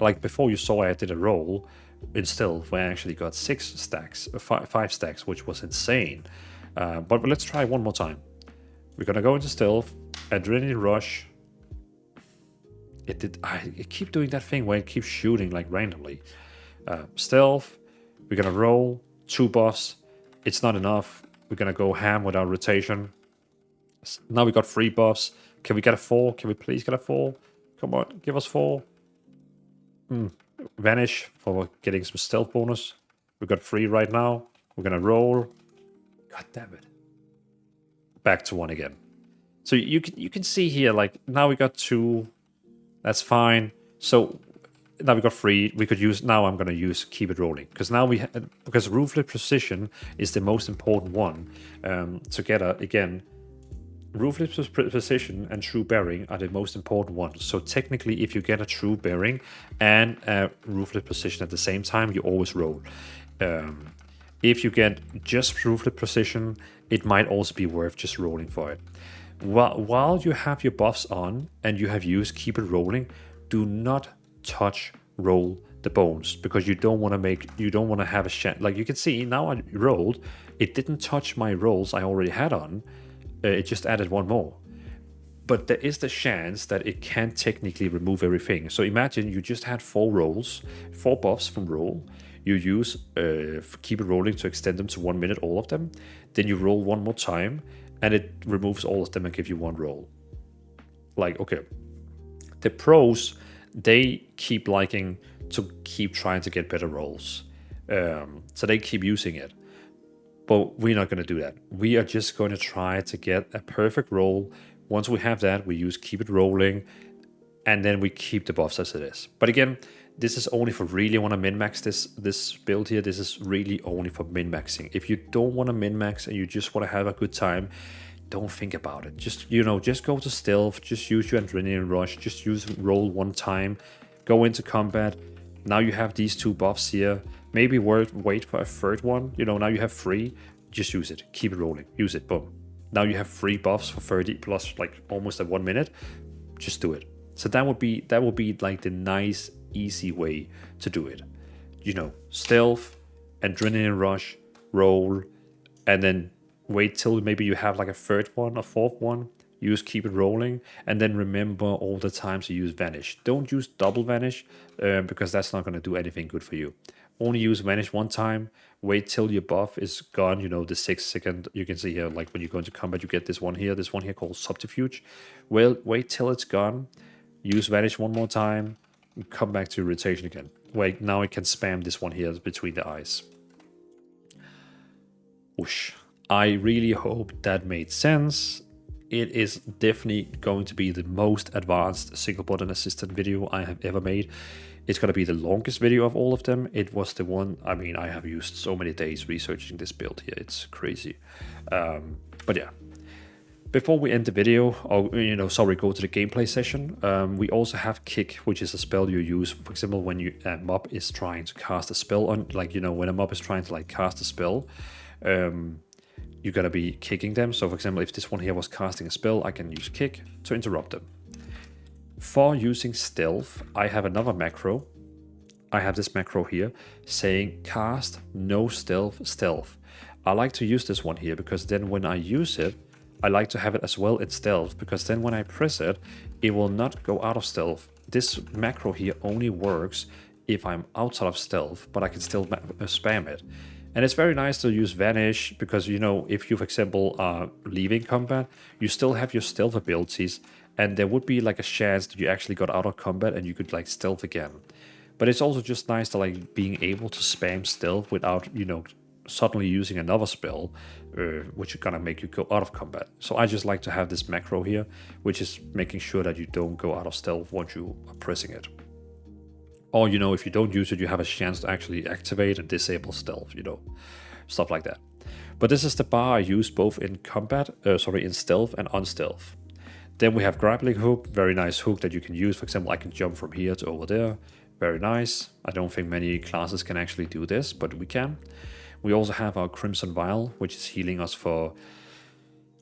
Like before you saw I did a roll in Stealth where I actually got 6 stacks, 5 stacks, which was insane. But let's try one more time. We're gonna go into Stealth, Adrenaline Rush. It keep doing that thing where it keeps shooting like randomly. Stealth, we're gonna roll 2 buffs. It's not enough. We're gonna go ham with our rotation. Now we got 3 buffs. Can we get a 4? Can we please get a 4? Come on, give us 4. Vanish for getting some stealth bonus. We got 3 right now. We're gonna roll. God damn it. Back to 1 again. So you can see here, like now we got 2. That's fine. So now we got 3. We could use. Now I'm gonna use keep it rolling because now because Ruthless Precision is the most important one to get again. Ruthless Precision and True Bearing are the most important ones. So technically, if you get a True Bearing and a Ruthless Precision at the same time, you always roll. If you get just Ruthless Precision, it might also be worth just rolling for it. While you have your buffs on and you have used Keep It Rolling, do not touch Roll the Bones because you don't want to have a chance. Like you can see now, I rolled. It didn't touch my rolls I already had on. It just added 1 more. But there is the chance that it can technically remove everything. So imagine you just had 4 rolls, 4 buffs from roll. You use keep it rolling to extend them to 1 minute, all of them. Then you roll 1 more time, and it removes all of them and gives you 1 roll. Like, okay. The pros, they keep liking to keep trying to get better rolls. So they keep using it. But we're not going to do that. We are just going to try to get a perfect roll. Once we have that, we use keep it rolling, and then we keep the buffs as it is. But again, this is only for really want to min-max this build here. This is really only for min-maxing. If you don't want to min-max and you just want to have a good time, don't think about it. Just go to Stealth, just use your Adrenaline Rush, just use roll 1 time, go into combat. Now you have these 2 buffs here. Maybe wait for a 3rd one. Now you have 3. Just use it. Keep it rolling. Use it. Boom. Now you have 3 buffs for 30 plus like almost at 1 minute. Just do it. So that would be like the nice, easy way to do it. You know, stealth, adrenaline rush, roll, and then wait till maybe you have like a third one, a fourth one. Use keep it rolling, and then remember all the times you use vanish. Don't use double vanish because that's not going to do anything good for you. Only use vanish one time. Wait till your buff is gone. You know, the 6 second, you can see here, like when you go into combat, you get this one here called subterfuge. Well, wait till it's gone. Use vanish one more time. Come back to rotation again. Wait, now I can spam this one here between the eyes. Whoosh. I really hope that made sense. It is definitely going to be the most advanced single button assistant video I have ever made. It's going to be the longest video of all of them. It was the one, I mean, I have used so many days researching this build here. It's crazy. But yeah. Before we end the video, or go to the gameplay session, we also have kick, which is a spell you use, for example, when a mob is trying to cast a spell on, when a mob is trying to cast a spell, you're gonna be kicking them. So for example, if this one here was casting a spell, I can use kick to interrupt them. For using stealth, I have another macro. I have this macro here saying cast no stealth. I like to use this one here because then when I use it, I like to have it as well in stealth, because then when I press it, it will not go out of stealth. This macro here only works if I'm outside of stealth, but I can still spam it. And it's very nice to use vanish because, if you, for example, are leaving combat, you still have your stealth abilities, and there would be like a chance that you actually got out of combat and you could stealth again. But it's also just nice to being able to spam stealth without, suddenly using another spell, which is gonna make you go out of combat. So I just like to have this macro here, which is making sure that you don't go out of stealth once you are pressing it. Or, if you don't use it, you have a chance to actually activate and disable stealth, stuff like that. But this is the bar I use both in in stealth and unstealth. Then we have grappling hook, very nice hook that you can use. For example, I can jump from here to over there. Very nice. I don't think many classes can actually do this, but we can. We also have our Crimson Vial, which is healing us for...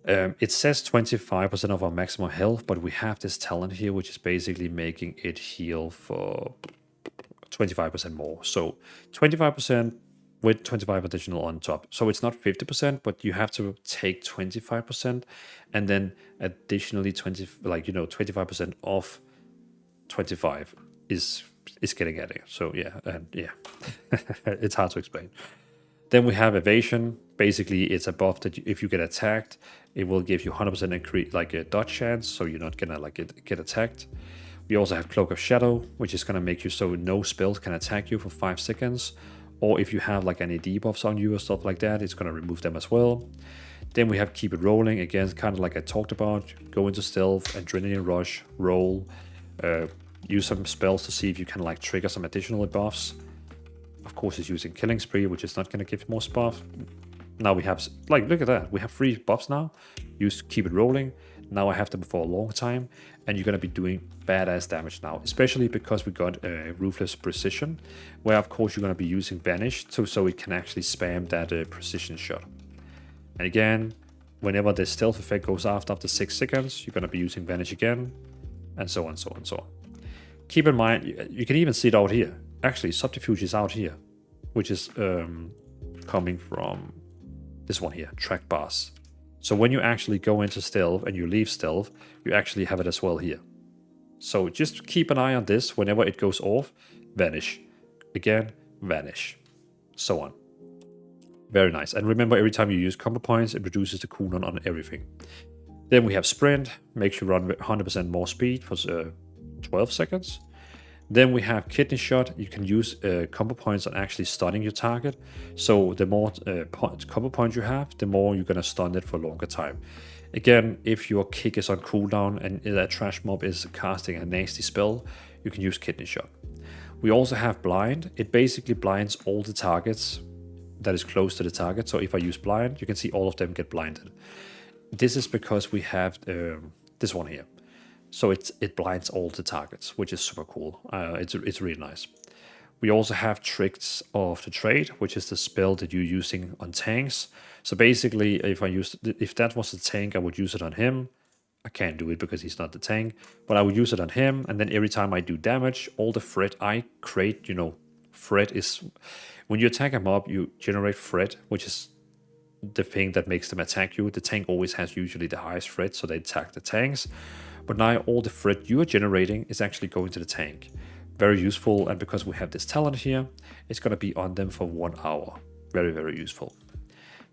it says 25% of our maximum health, but we have this talent here, which is basically making it heal for 25% more. So 25% with 25 additional on top. So it's not 50%, but you have to take 25% and then additionally 25% off 25 is getting at it. So yeah, and yeah, it's hard to explain. Then we have evasion. Basically, it's a buff that if you get attacked, it will give you 100% increase, a dodge chance, so you're not gonna get attacked. We also have Cloak of Shadow, which is gonna make you so no spells can attack you for 5 seconds. Or if you have any debuffs on you or stuff like that, it's gonna remove them as well. Then we have Keep It Rolling, again, kind of like I talked about. Go into stealth, adrenaline rush, roll, use some spells to see if you can trigger some additional buffs. Of course, it's using Killing Spree, which is not going to give more buff. Now we have, look at that. We have 3 buffs now. Use Keep It Rolling. Now I have them for a long time. And you're going to be doing badass damage now. Especially because we got Ruthless Precision. Where, of course, you're going to be using Vanish. So it can actually spam that precision shot. And again, whenever the stealth effect goes after 6 seconds, you're going to be using Vanish again. And so on, so on, so on. Keep in mind, you can even see it out here. Actually, Subterfuge is out here, which is coming from this one here, track bars. So when you actually go into stealth and you leave stealth, you actually have it as well here. So just keep an eye on this. Whenever it goes off, vanish. Again, vanish. So on. Very nice. And remember, every time you use combo points, it reduces the cooldown on everything. Then we have sprint, makes you run 100% more speed for 12 seconds. Then we have Kidney Shot. You can use combo points on actually stunning your target. So the more combo points you have, the more you're going to stun it for a longer time. Again, if your kick is on cooldown and that trash mob is casting a nasty spell, you can use Kidney Shot. We also have Blind. It basically blinds all the targets that is close to the target. So if I use Blind, you can see all of them get blinded. This is because we have this one here. So it blinds all the targets, which is super cool. It's really nice. We also have Tricks of the Trade, which is the spell that you're using on tanks. So basically, if that was a tank, I would use it on him. I can't do it because he's not the tank, but I would use it on him, and then every time I do damage, all the threat I create, threat is when you attack a mob, you generate threat, which is the thing that makes them attack you. The tank always has usually the highest threat, so they attack the tanks. But now all the threat you are generating is actually going to the tank. Very useful, and because we have this talent here, it's going to be on them for 1 hour. Very, very useful.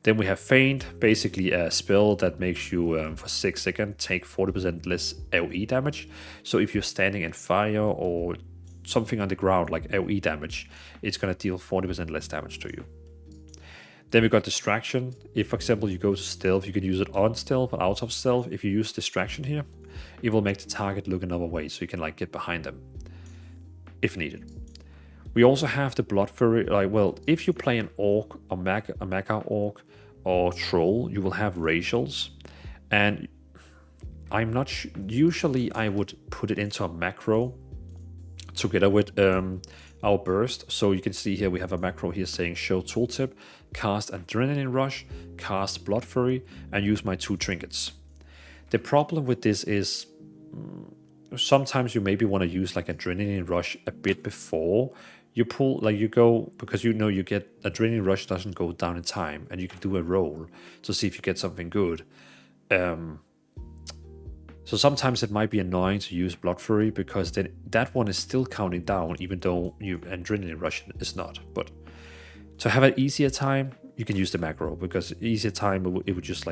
Then we have Feint, basically a spell that makes you, for 6 seconds, take 40% less AoE damage. So if you're standing in fire or something on the ground like AoE damage, it's going to deal 40% less damage to you. Then we got Distraction. If, for example, you go to Stealth, you can use it on Stealth or out of Stealth. If you use Distraction here, it will make the target look another way, so you can get behind them if needed. We also have the Blood Fury. If you play an Orc, a Mecha Orc, or Troll, you will have racials. And I'm not usually I would put it into a macro together with our burst. So you can see here we have a macro here saying show tooltip, cast Adrenaline Rush, cast Blood Fury, and use my 2 trinkets. The problem with this is sometimes you maybe want to use Adrenaline Rush a bit before you pull, you go, because you get Adrenaline Rush doesn't go down in time, and you can do a roll to see if you get something good. So sometimes it might be annoying to use Blood Fury because then that one is still counting down even though your Adrenaline Rush is not. But to have an easier time, you can use the macro, because easier time it would just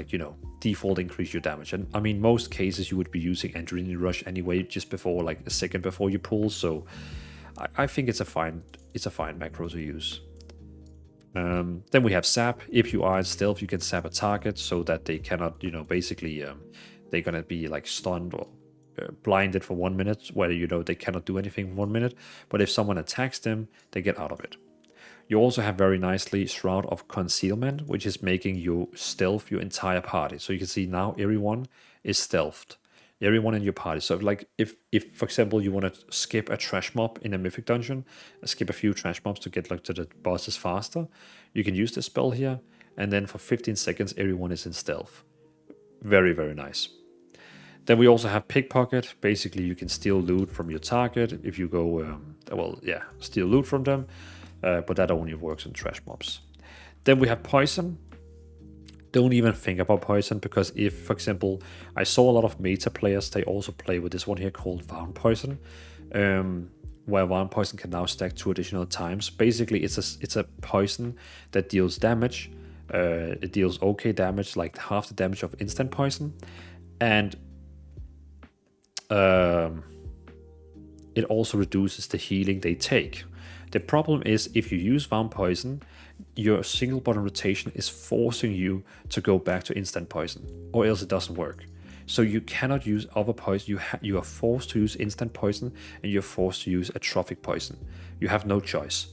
default increase your damage. And I mean, most cases you would be using Adrenaline Rush anyway just before a second before you pull. So I think it's a fine macro to use. Then we have Zap. If you are in Stealth, you can zap a target so that they cannot, basically they're gonna be stunned or blinded for 1 minute, where they cannot do anything in 1 minute. But if someone attacks them, they get out of it. You also have very nicely Shroud of Concealment, which is making you stealth your entire party. So you can see now everyone is stealthed. Everyone in your party. So if for example you want to skip a trash mob in a mythic dungeon, skip a few trash mobs to get to the bosses faster, you can use this spell here, and then for 15 seconds everyone is in stealth. Very, very nice. Then we also have Pickpocket. Basically you can steal loot from your target if you go steal loot from them, but that only works on trash mobs. Then we have Poison. Don't even think about Poison, because if, for example, I saw a lot of meta players, they also play with this one here called Wound Poison, where Wound Poison can now stack 2 additional times. Basically, it's a poison that deals damage. It deals okay damage, like half the damage of instant poison, and it also reduces the healing they take. The problem is if you use Wound Poison, your single button rotation is forcing you to go back to instant poison, or else it doesn't work. So you cannot use other poison. You are forced to use instant poison, and you're forced to use atrophic poison. You have no choice.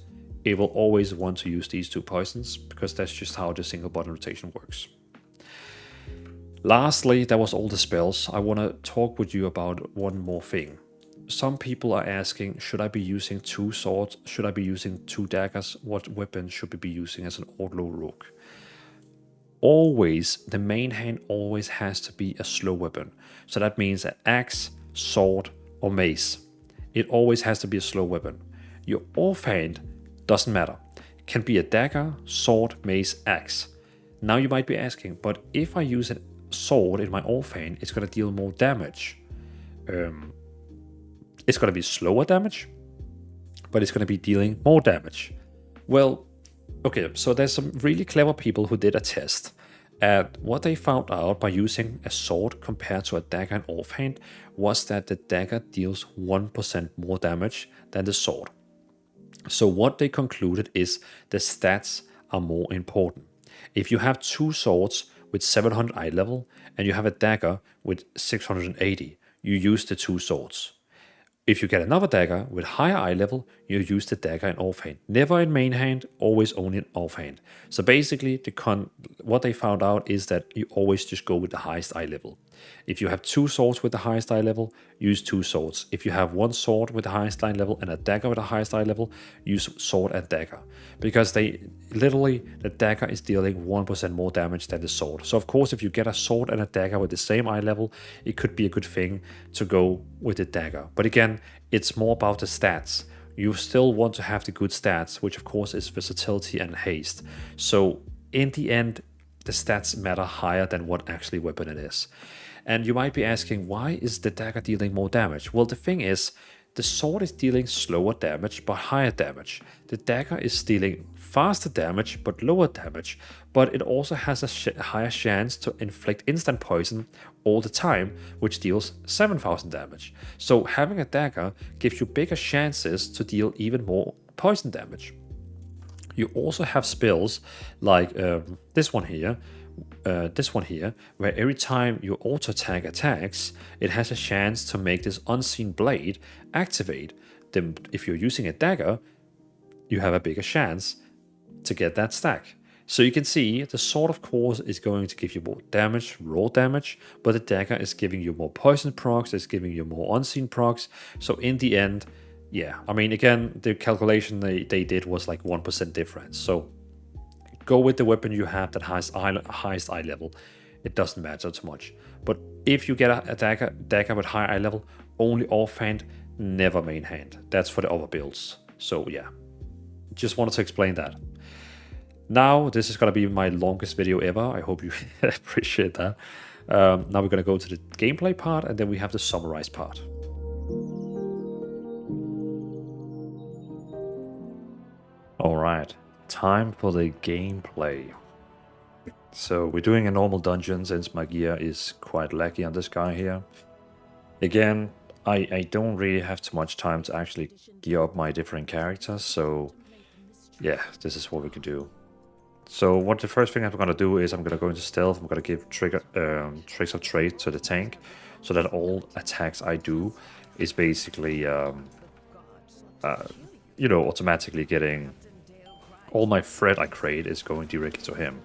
It will always want to use these 2 poisons, because that's just how the single button rotation works. Lastly, that was all the spells. I want to talk with you about one more thing. Some people are asking, should I be using 2 swords? Should I be using 2 daggers? What weapon should I be using as an Outlaw Rogue? Always, the main hand always has to be a slow weapon. So that means an axe, sword, or mace. It always has to be a slow weapon. Your offhand doesn't matter. It can be a dagger, sword, mace, axe. Now you might be asking, but if I use a sword in my offhand, it's going to deal more damage. It's going to be slower damage, but it's going to be dealing more damage. Well, okay, so there's some really clever people who did a test. And what they found out by using a sword compared to a dagger in offhand was that the dagger deals 1% more damage than the sword. So what they concluded is the stats are more important. If you have 2 swords with 700 eye level and you have a dagger with 680, you use the 2 swords. If you get another dagger with higher eye level, you use the dagger in offhand. Never in main hand, always only in offhand. So basically, what they found out is that you always just go with the highest eye level. If you have 2 swords with the highest eye level, use 2 swords. If you have 1 sword with the highest eye level and a dagger with the highest eye level, use sword and dagger. Because the dagger is dealing 1% more damage than the sword. So of course, if you get a sword and a dagger with the same eye level, it could be a good thing to go with the dagger. But again, it's more about the stats. You still want to have the good stats, which of course is versatility and haste. So in the end, the stats matter higher than what actually weapon it is. And you might be asking, why is the dagger dealing more damage? Well, the thing is, the sword is dealing slower damage but higher damage. The dagger is dealing faster damage but lower damage, but it also has a higher chance to inflict instant poison all the time, which deals 7,000 damage. So having a dagger gives you bigger chances to deal even more poison damage. You also have spells like this one here, where every time your auto attack attacks, it has a chance to make this unseen blade activate. Then, if you're using a dagger, you have a bigger chance to get that stack. So you can see the sword, of course, is going to give you more damage, raw damage, but the dagger is giving you more poison procs, it's giving you more unseen procs. So in the end, yeah, I mean, again, the calculation they did was like 1% difference. So go with the weapon you have that has highest eye level. It doesn't matter too much. But if you get a dagger with high eye level, only offhand, never main hand. That's for the other builds. So yeah, just wanted to explain that. Now, this is going to be my longest video ever. I hope you appreciate that. Now we're going to go to the gameplay part, and then we have the summarized part. Alright, time for the gameplay. So we're doing a normal dungeon since my gear is quite laggy on this guy here. Again, I don't really have too much time to actually gear up my different characters, so yeah, this is what we can do. So what the first thing I'm going to do is I'm going to go into stealth. I'm going to give tricks of trade to the tank, so that all attacks I do is basically, you know, automatically getting all my threat I create is going directly to him.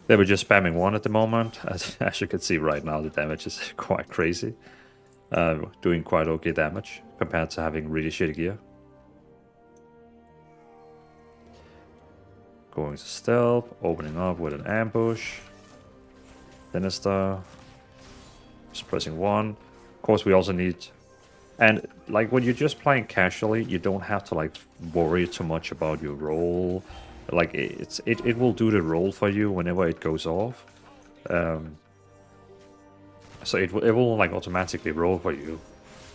They were just spamming 1 at the moment. As you can see right now, the damage is quite crazy. Doing quite okay damage compared to having really shitty gear. Going to stealth, opening up with an ambush. Sinister. Just pressing 1. Of course, we also need... And like when you're just playing casually, you don't have to like worry too much about your roll. Like it will do the roll for you whenever it goes off. So it will like automatically roll for you.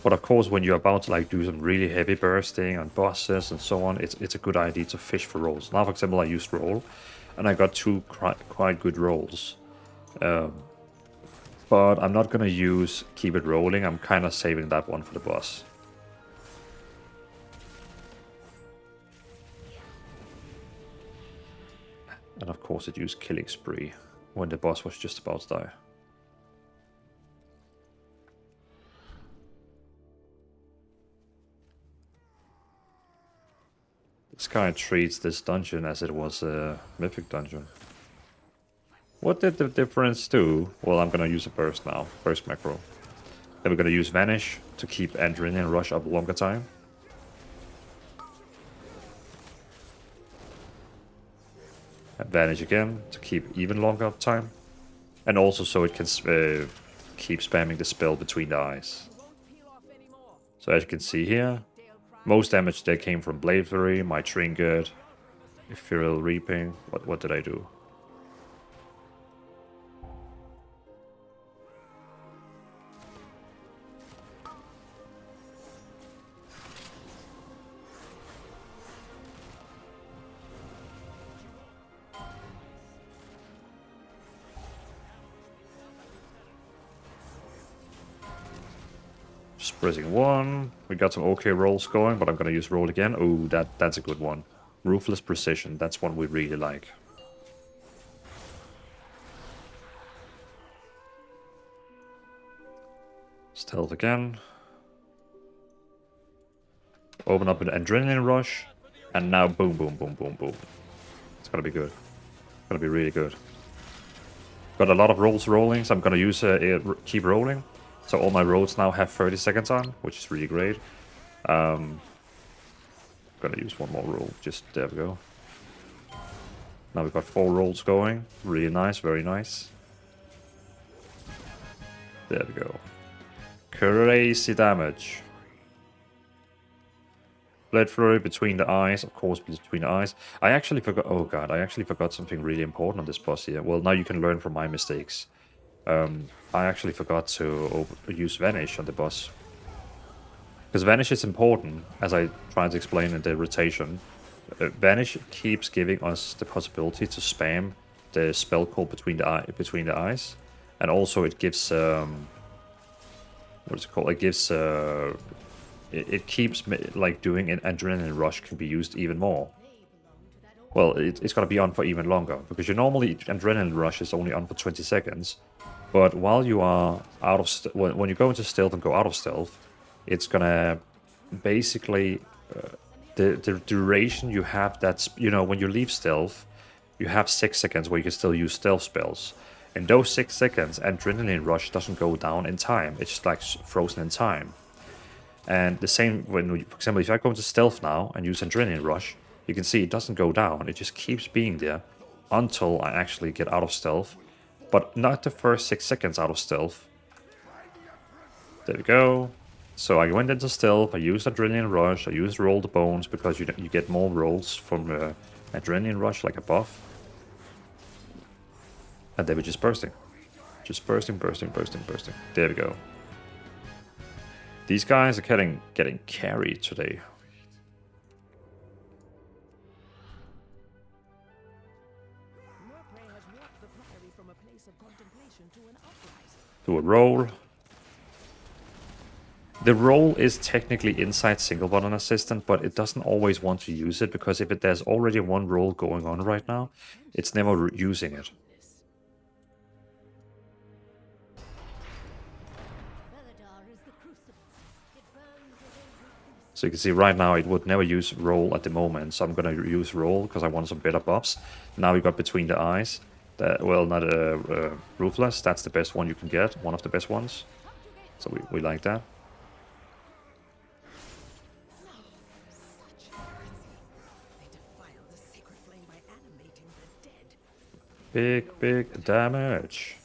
But of course, when you're about to like do some really heavy bursting on bosses and so on, it's a good idea to fish for rolls. Now, for example, I used roll, and I got 2 quite good rolls. But I'm not gonna use keep it rolling. I'm kind of saving that one for the boss. And of course, it used killing spree when the boss was just about to die. This guy treats this dungeon as it was a mythic dungeon. What did the difference do? Well, I'm gonna use a burst now. Burst macro. Then we're gonna use Vanish to keep Adrenaline Rush up a longer time. And Vanish again to keep even longer time. And also so it can keep spamming the spell between the eyes. So as you can see here, most damage there came from Blade Flurry, my Trinket, Ethereal Reaping. What did I do? Just pressing 1. We got some okay rolls going, but I'm gonna use roll again. Oh, that's a good one. Ruthless Precision, that's one we really like. Stealth again. Open up an Adrenaline Rush. And now boom, boom, boom, boom, boom. It's gonna be good. It's gonna be really good. got a lot of rolls rolling, so I'm gonna use keep rolling. So all my rolls now have 30 seconds on, which is really great. Gonna use one more roll. Just there we go. Now we've got 4 rolls going. Really nice, very nice. There we go. Crazy damage. Blade Flurry between the eyes, of course, between the eyes. I actually forgot. Oh god, I actually forgot something really important on this boss here. Well, now you can learn from my mistakes. I actually forgot to use Vanish on the boss. Because Vanish is important, as I tried to explain in the rotation. Vanish keeps giving us the possibility to spam the spell call between the eyes, and also it gives what is it called? It gives it keeps like doing an adrenaline rush can be used even more. Well, it's gonna be on for even longer because you normally adrenaline rush is only on for 20 seconds, but while you are out of when you go into stealth and go out of stealth, it's gonna basically the duration you have. That's when you leave stealth, you have 6 seconds where you can still use stealth spells. In those 6 seconds, adrenaline rush doesn't go down in time. It's just like frozen in time. And the same when, for example, if I go into stealth now and use adrenaline rush, you can see it doesn't go down. It just keeps being there until I actually get out of stealth. But not the first 6 seconds out of stealth. There we go. So I went into stealth, I used adrenaline rush, I used roll the bones because you get more rolls from adrenaline rush like a buff. And they were just bursting. Just bursting. There we go. These guys are getting carried today. Do a roll. The roll is technically inside single button assistant, but it doesn't always want to use it because if there's already one roll going on right now, it's never using it. So you can see right now it would never use roll at the moment, so I'm gonna use roll because I want some better buffs. Now we got between the eyes. Well, not ruthless. That's the best one you can get, one of the best ones. So we like that. Big damage.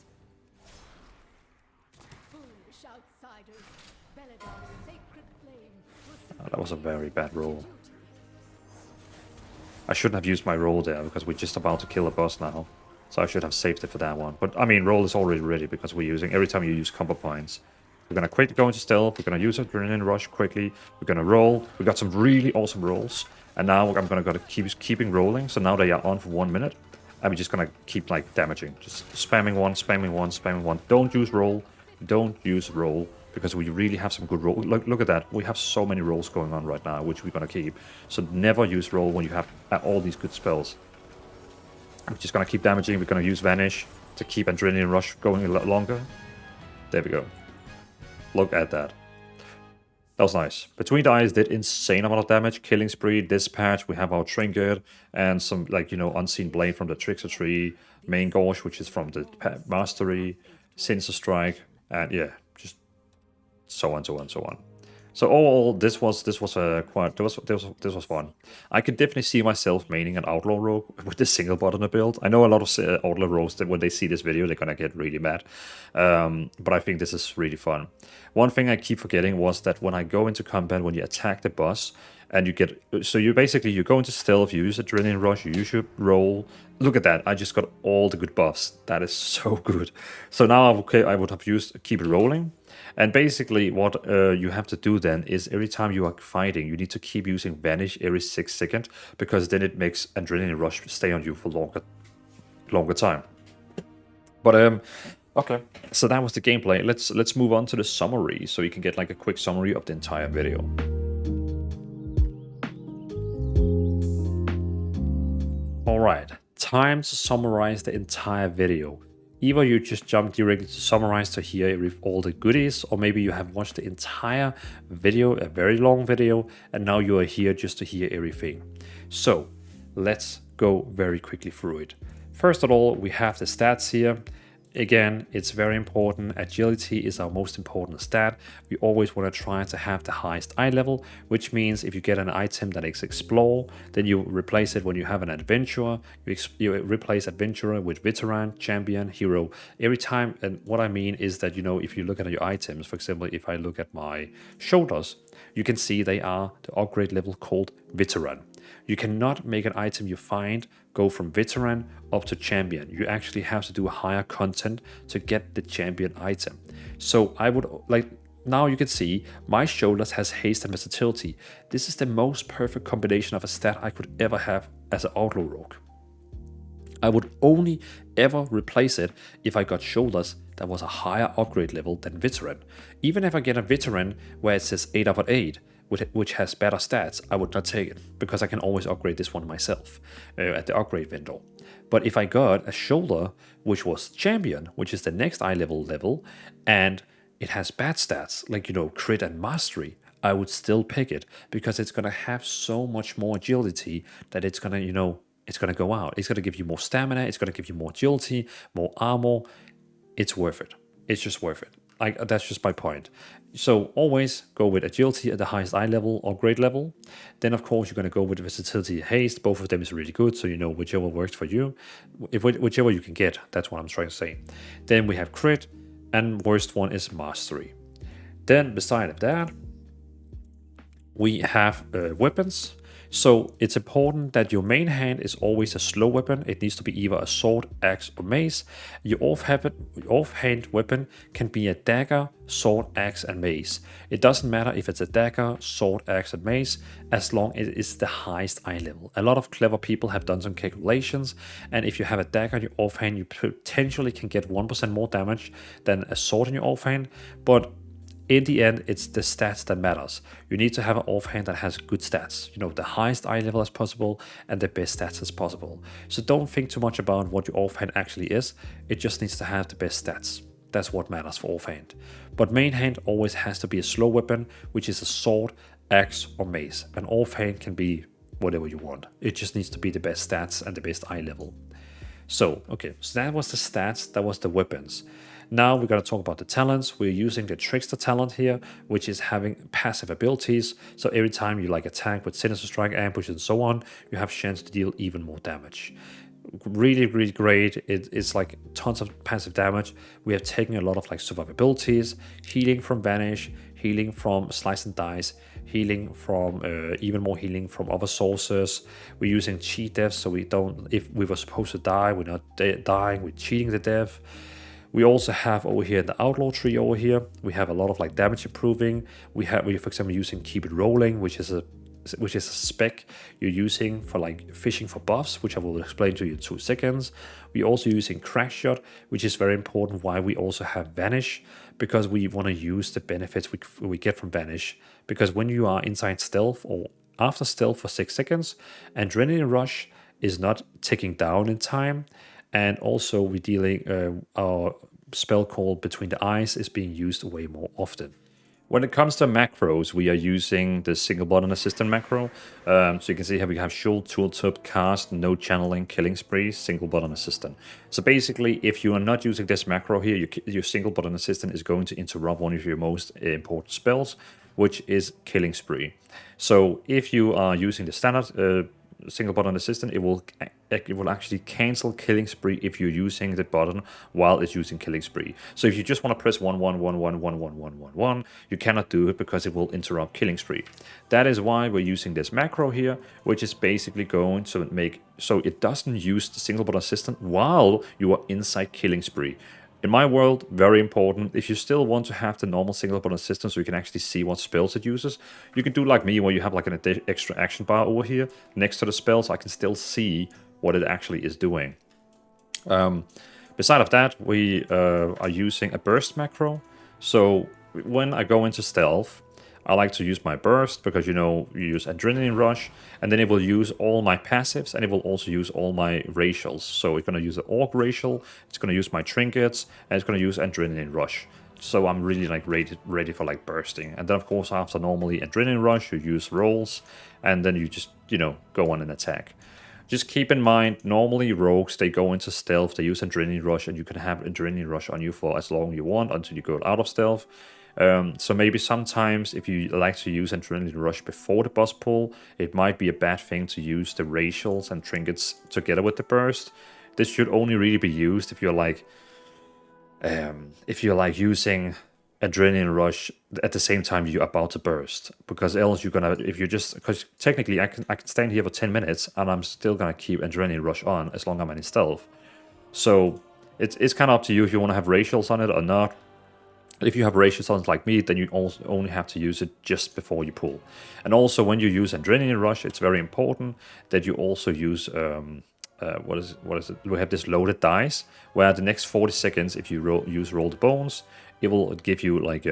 Oh, that was a very bad roll. I shouldn't have used my roll there because we're just about to kill a boss now. So I should have saved it for that one. But I mean, roll is already ready because we're using every time you use combo points. We're gonna quickly go into stealth. We're gonna use adrenaline rush quickly. We're gonna roll. We got some really awesome rolls, and now I'm gonna keeping rolling. So now they are on for 1 minute, and we're just gonna keep like damaging, just spamming one. Don't use roll. Don't use roll because we really have some good roll. Look at that. We have so many rolls going on right now, which we're gonna keep. So never use roll when you have all these good spells. I'm just gonna keep damaging. We're gonna use Vanish to keep Adrenaline Rush going a lot longer. There we go. Look at that. That was nice. Between the Eyes did insane amount of damage. Killing Spree, Dispatch, we have our Trinket, and some, like, Unseen Blade from the Trickster tree, Main Gorge, which is from the Mastery, Sinister Strike, and yeah, just so on. So overall, this was fun. I could definitely see myself maining an Outlaw Rogue with the single button build. I know a lot of Outlaw Rogues that when they see this video, they're gonna get really mad. But I think this is really fun. One thing I keep forgetting was that when I go into combat, when you attack the boss, and you get, so you go into stealth, you use Adrenaline Rush, you use your roll. Look at that, I just got all the good buffs. That is so good. So now, I would have used keep rolling. And basically what you have to do then is every time you are fighting, you need to keep using Vanish every 6 seconds, because then it makes Adrenaline Rush stay on you for longer time. But okay, so that was the gameplay. Let's move on to the summary, so you can get like a quick summary of the entire video. Alright, time to summarize the entire video. Either you just jump directly to summarize to hear all the goodies, or maybe you have watched the entire video, a very long video, and now you are here just to hear everything. So let's go very quickly through it. First of all, we have the stats here. again, it's very important. Agility is our most important stat. We always want to try to have the highest eye level, which means if you get an item that is explore, then you replace it when you have an adventurer. You replace adventurer with veteran, champion, hero every time. And what I mean is that, if you look at your items, for example, if I look at my shoulders, you can see they are the upgrade level called veteran. You cannot make an item you find go from veteran up to champion. You actually have to do higher content to get the champion item. So I would now you can see my shoulders has haste and versatility. This is the most perfect combination of a stat I could ever have as an Outlaw Rogue. I would only ever replace it if I got shoulders that was a higher upgrade level than veteran. Even if I get a veteran where it says 8 out of 8, which has better stats, I would not take it because I can always upgrade this one myself at the upgrade vendor. But if I got a shoulder which was champion, which is the next eye level, and it has bad stats like crit and mastery, I would still pick it because it's gonna have so much more agility that it's gonna it's gonna go out. It's gonna give you more stamina. It's gonna give you more agility, more armor. It's worth it. It's just worth it. That's just my point. So always go with agility at the highest eye level or grade level. Then of course you're going to go with versatility and haste. Both of them is really good, so whichever works for you. Whichever you can get, that's what I'm trying to say. Then we have crit, and worst one is mastery. Then beside that, we have weapons. So it's important that your main hand is always a slow weapon. It needs to be either a sword, axe, or mace. Your offhand weapon can be a dagger, sword, axe, and mace. It doesn't matter if it's a dagger, sword, axe, and mace, as long as it is the highest eye level. A lot of clever people have done some calculations, and if you have a dagger in your offhand, you potentially can get 1% more damage than a sword in your offhand, but in the end, it's the stats that matters. You need to have an offhand that has good stats, the highest eye level as possible and the best stats as possible. So don't think too much about what your offhand actually is. It just needs to have the best stats. That's what matters for offhand. But main hand always has to be a slow weapon, which is a sword, axe, or mace. And offhand can be whatever you want. It just needs to be the best stats and the best eye level. So that was the stats, that was the weapons. Now we're going to talk about the talents. We're using the Trickster talent here, which is having passive abilities. So every time you attack with Sinister Strike, Ambush, and so on, you have chance to deal even more damage. Really, really great. It's tons of passive damage. We have taken a lot of survivabilities, healing from Vanish, healing from Slice and Dice, healing from even more healing from other sources. We're using cheat deaths, so if we were supposed to die, we're not dying, we're cheating the death. We also have over here the Outlaw tree over here. We have a lot of damage improving. We're for example using Keep It Rolling, which is a spec you're using for fishing for buffs, which I will explain to you in 2 seconds. We're also using Crack Shot, which is very important. Why we also have Vanish, because we want to use the benefits we get from Vanish. Because when you are inside stealth or after stealth for 6 seconds, Adrenaline Rush is not ticking down in time. And also we're dealing our spell called Between the Eyes is being used way more often. When it comes to macros, we are using the single button assistant macro. So you can see here we have Shield, Tooltip, Cast, No Channeling, Killing Spree, single button assistant. So basically, if you are not using this macro here, your single button assistant is going to interrupt one of your most important spells, which is Killing Spree. So if you are using the standard single button assistant, it will actually cancel Killing Spree if you're using the button while it's using Killing Spree. So if you just want to press 1, you cannot do it because it will interrupt Killing Spree. That is why we're using this macro here, which is basically going to make so it doesn't use the single button assistant while you are inside Killing Spree. In my world, very important. If you still want to have the normal single button assistant so you can actually see what spells it uses, you can do like me, where you have an extra action bar over here next to the spells. I can still see what it actually is doing. Beside of that, we are using a burst macro. So when I go into stealth, I like to use my burst because, you use Adrenaline Rush, and then it will use all my passives, and it will also use all my racials. So it's going to use the Orc racial, it's going to use my trinkets, and it's going to use Adrenaline Rush. So I'm really ready for bursting. And then of course after normally Adrenaline Rush, you use rolls, and then you just, go on and attack. Just keep in mind, normally rogues, they go into stealth, they use Adrenaline Rush, and you can have Adrenaline Rush on you for as long as you want until you go out of stealth. So maybe sometimes if you like to use Adrenaline Rush before the boss pull, it might be a bad thing to use the racials and trinkets together with the burst. This should only really be used if you're like using Adrenaline Rush at the same time you're about to burst, because else you're gonna, if you just, because technically I can stand here for 10 minutes and I'm still gonna keep Adrenaline Rush on as long as I'm in stealth. So it's kind of up to you if you want to have racials on it or not. If you have racials on it like me, then you also only have to use it just before you pull. And also when you use Adrenaline Rush, it's very important that you also use what is it? We have this loaded dice where the next 40 seconds, if you use roll the bones, it will give you like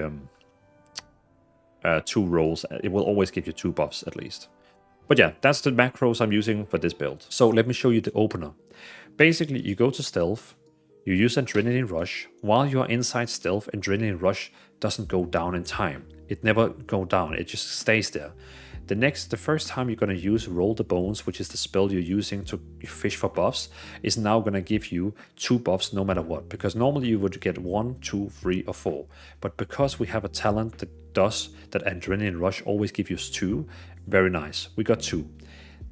2 rolls. It will always give you 2 buffs at least. But yeah, that's the macros I'm using for this build. So let me show you the opener. Basically, you go to stealth, you use Adrenaline Rush. While you are inside stealth, Adrenaline Rush doesn't go down in time. It never goes down, it just stays there. The first time you're going to use Roll the Bones, which is the spell you're using to fish for buffs, is now going to give you 2 buffs no matter what. Because normally you would get 1, 2, 3, or 4. But because we have a talent that does that Adrenaline Rush always gives you 2, very nice. We got 2.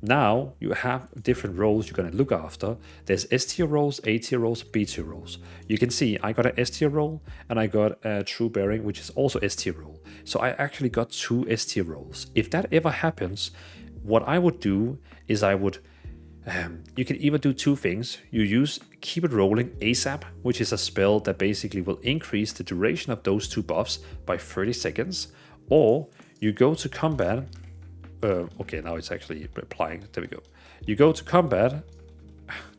Now you have different roles you're going to look after. There's S tier roles, A tier roles, B tier roles. You can see I got an S tier role and I got a True Bearing, which is also S tier role. So I actually got 2 S tier roles. If that ever happens, what I would do is I would, you can either do 2 things. You use Keep It Rolling ASAP, which is a spell that basically will increase the duration of those 2 buffs by 30 seconds. Or you go to combat. Okay, now it's actually applying. There we go. You go to combat.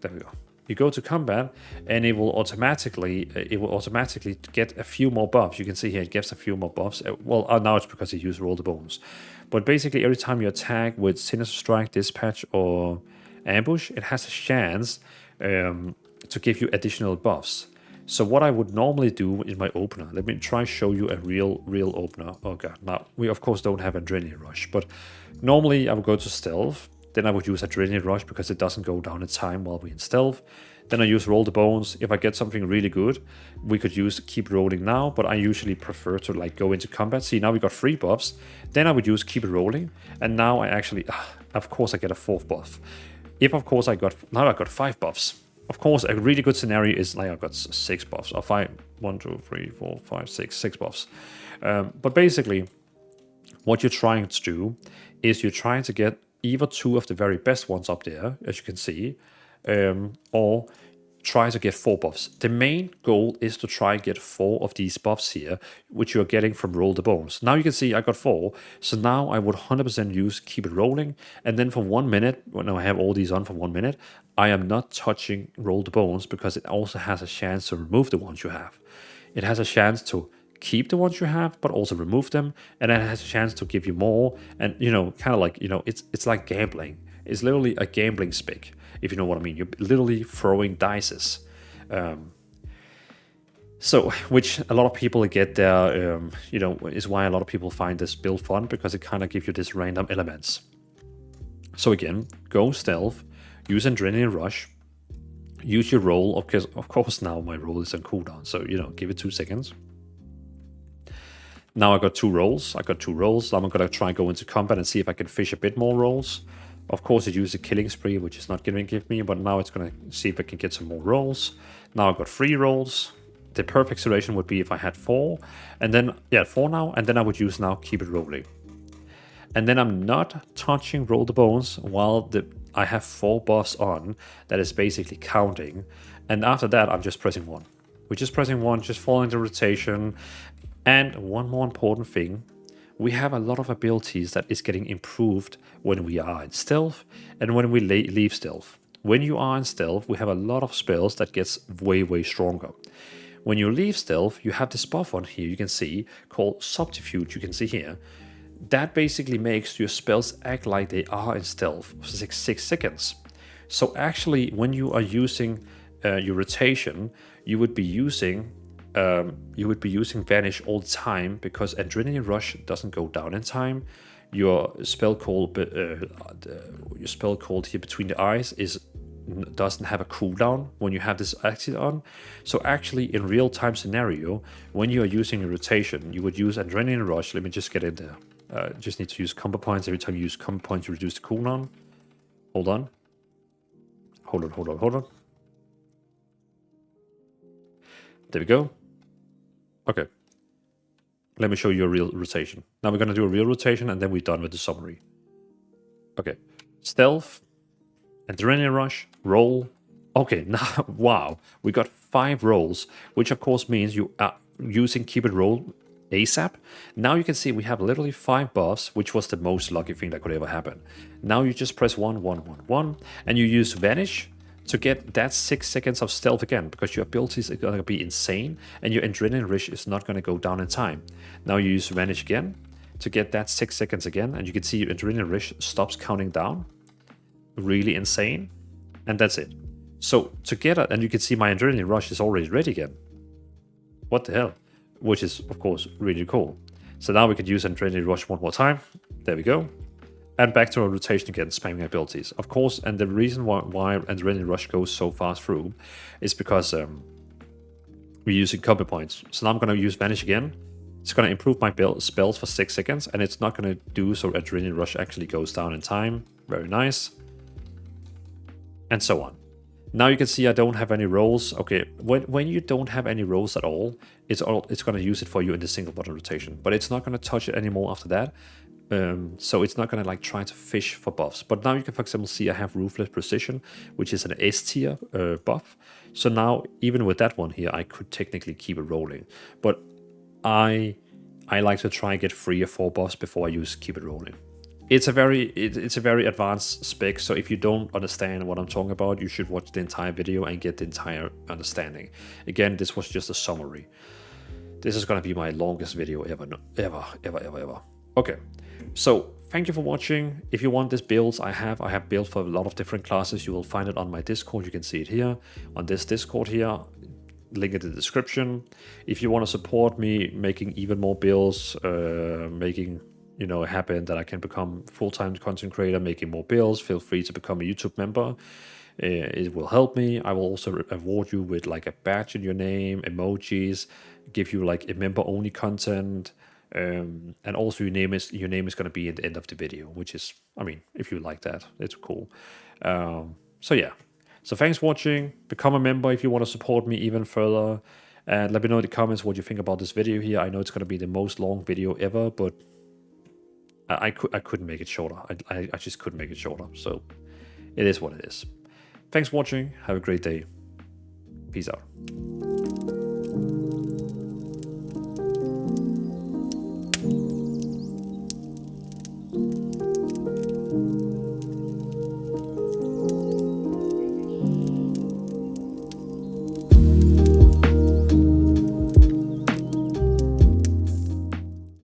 There we go. You go to combat, and it will automatically get a few more buffs. You can see here it gets a few more buffs. Well, now it's because you use Roll the Bones. But basically, every time you attack with Sinister Strike, Dispatch, or Ambush, it has a chance to give you additional buffs. So what I would normally do in my opener, let me try show you a real opener. Oh god, now we of course don't have Adrenaline Rush, but normally I would go to stealth, then I would use Adrenaline Rush because it doesn't go down in time while we're in stealth. Then I use Roll the Bones. If I get something really good, we could use Keep Rolling now, but I usually prefer to like go into combat. See, now we got 3 buffs. Then I would use Keep It Rolling, and now I actually, of course I get a 4th buff. If of course I got 5 buffs. Of course, a really good scenario is like I've got 6 buffs, or 5, 1, 2, 3, 4, 5, 6 buffs. But basically, what you're trying to do is you're trying to get either 2 of the very best ones up there, as you can see, or try to get 4 buffs. The main goal is to try and get 4 of these buffs here, which you're getting from Roll the Bones. Now you can see I got 4, so now I would 100% use Keep It Rolling, and then for 1 minute, when I have all these on for 1 minute, I am not touching Roll the Bones because it also has a chance to remove the ones you have. It has a chance to keep the ones you have, but also remove them, and it has a chance to give you more, and kind of like, it's like gambling. It's literally a gambling spec, if you know what I mean. You're literally throwing dices. So, which a lot of people get there, is why a lot of people find this build fun, because it kind of gives you these random elements. So again, go stealth, use Adrenaline Rush, use your roll. Of course now my roll is on cooldown, so, give it 2 seconds. Now I got 2 rolls. Now I'm going to try and go into combat and see if I can fish a bit more rolls. Of course, it used a killing spree, which is not going to give me, but now it's going to see if I can get some more rolls. Now I've got 3 rolls. The perfect situation would be if I had 4, and then, 4 now, and then I would use now Keep It Rolling. And then I'm not touching Roll the Bones while I have 4 buffs on, that is basically counting. And after that, I'm just pressing 1. We're just pressing 1, just following the rotation. And one more important thing, we have a lot of abilities that is getting improved when we are in stealth and when we leave stealth. When you are in stealth, we have a lot of spells that gets way stronger. When you leave stealth, you have this buff on here, you can see, called Subterfuge, you can see here. That basically makes your spells act like they are in stealth for 6 seconds. So actually, when you are using your rotation, you would be using you would be using Vanish all the time because Adrenaline Rush doesn't go down in time. Your spell called here Between the Eyes doesn't have a cooldown when you have this active on. So actually, in real time scenario, when you are using a rotation, you would use Adrenaline Rush. Let me just get in there. Just need to use combo points. Every time you use combo points, you reduce the cooldown. Hold on. Hold on. There we go. Okay. Let me show you a real rotation. Now we're going to do a real rotation and then we're done with the summary. Okay. Stealth, Adrenaline Rush, roll. Okay, now, wow. We got 5 rolls, which of course means you are using Keep It Roll ASAP. Now you can see we have literally 5 buffs, which was the most lucky thing that could ever happen. Now you just press 1, 1, 1, 1, and you use Vanish to get that 6 seconds of stealth again, because your abilities are going to be insane, and your Adrenaline Rush is not going to go down in time. Now you use Vanish again to get that 6 seconds again, and you can see your Adrenaline Rush stops counting down. Really insane, and that's it. So together, and you can see my Adrenaline Rush is already ready again. What the hell? Which is, of course, really cool. So now we could use Adrenaline Rush one more time. There we go. And back to our rotation again, spamming abilities. Of course, and the reason why Adrenaline Rush goes so fast through is because we're using combo points. So now I'm going to use Vanish again. It's going to improve my spells for 6 seconds, and it's not going to do so Adrenaline Rush actually goes down in time. Very nice. And so on. Now you can see I don't have any rolls. Okay, when you don't have any rolls at all, it's going to use it for you in the single button rotation, but it's not going to touch it anymore after that. So it's not going to like try to fish for buffs. But now you can, for example, see I have Ruthless Precision, which is an S tier buff. So now even with that one here, I could technically keep it rolling. But I like to try and get 3 or 4 buffs before I use keep it rolling. It's a very advanced spec, so if you don't understand what I'm talking about, you should watch the entire video and get the entire understanding. Again, this was just a summary. This is going to be my longest video ever. Okay, so thank you for watching. If you want these builds, I have built for a lot of different classes. You will find it on my Discord. You can see it here on this Discord here. Link in the description. If you want to support me making even more builds, making happen that I can become full-time content creator, making more builds, feel free to become a YouTube member. It will help me. I will also reward you with like a badge in your name, emojis, give you like a member-only content, and also your name is going to be at the end of the video, which is, I mean, if you like that, it's cool. So yeah. So thanks for watching. Become a member if you want to support me even further. And let me know in the comments what you think about this video here. I know it's going to be the most long video ever, but I couldn't make it shorter. I just couldn't make it shorter. So it is what it is. Thanks for watching. Have a great day. Peace out.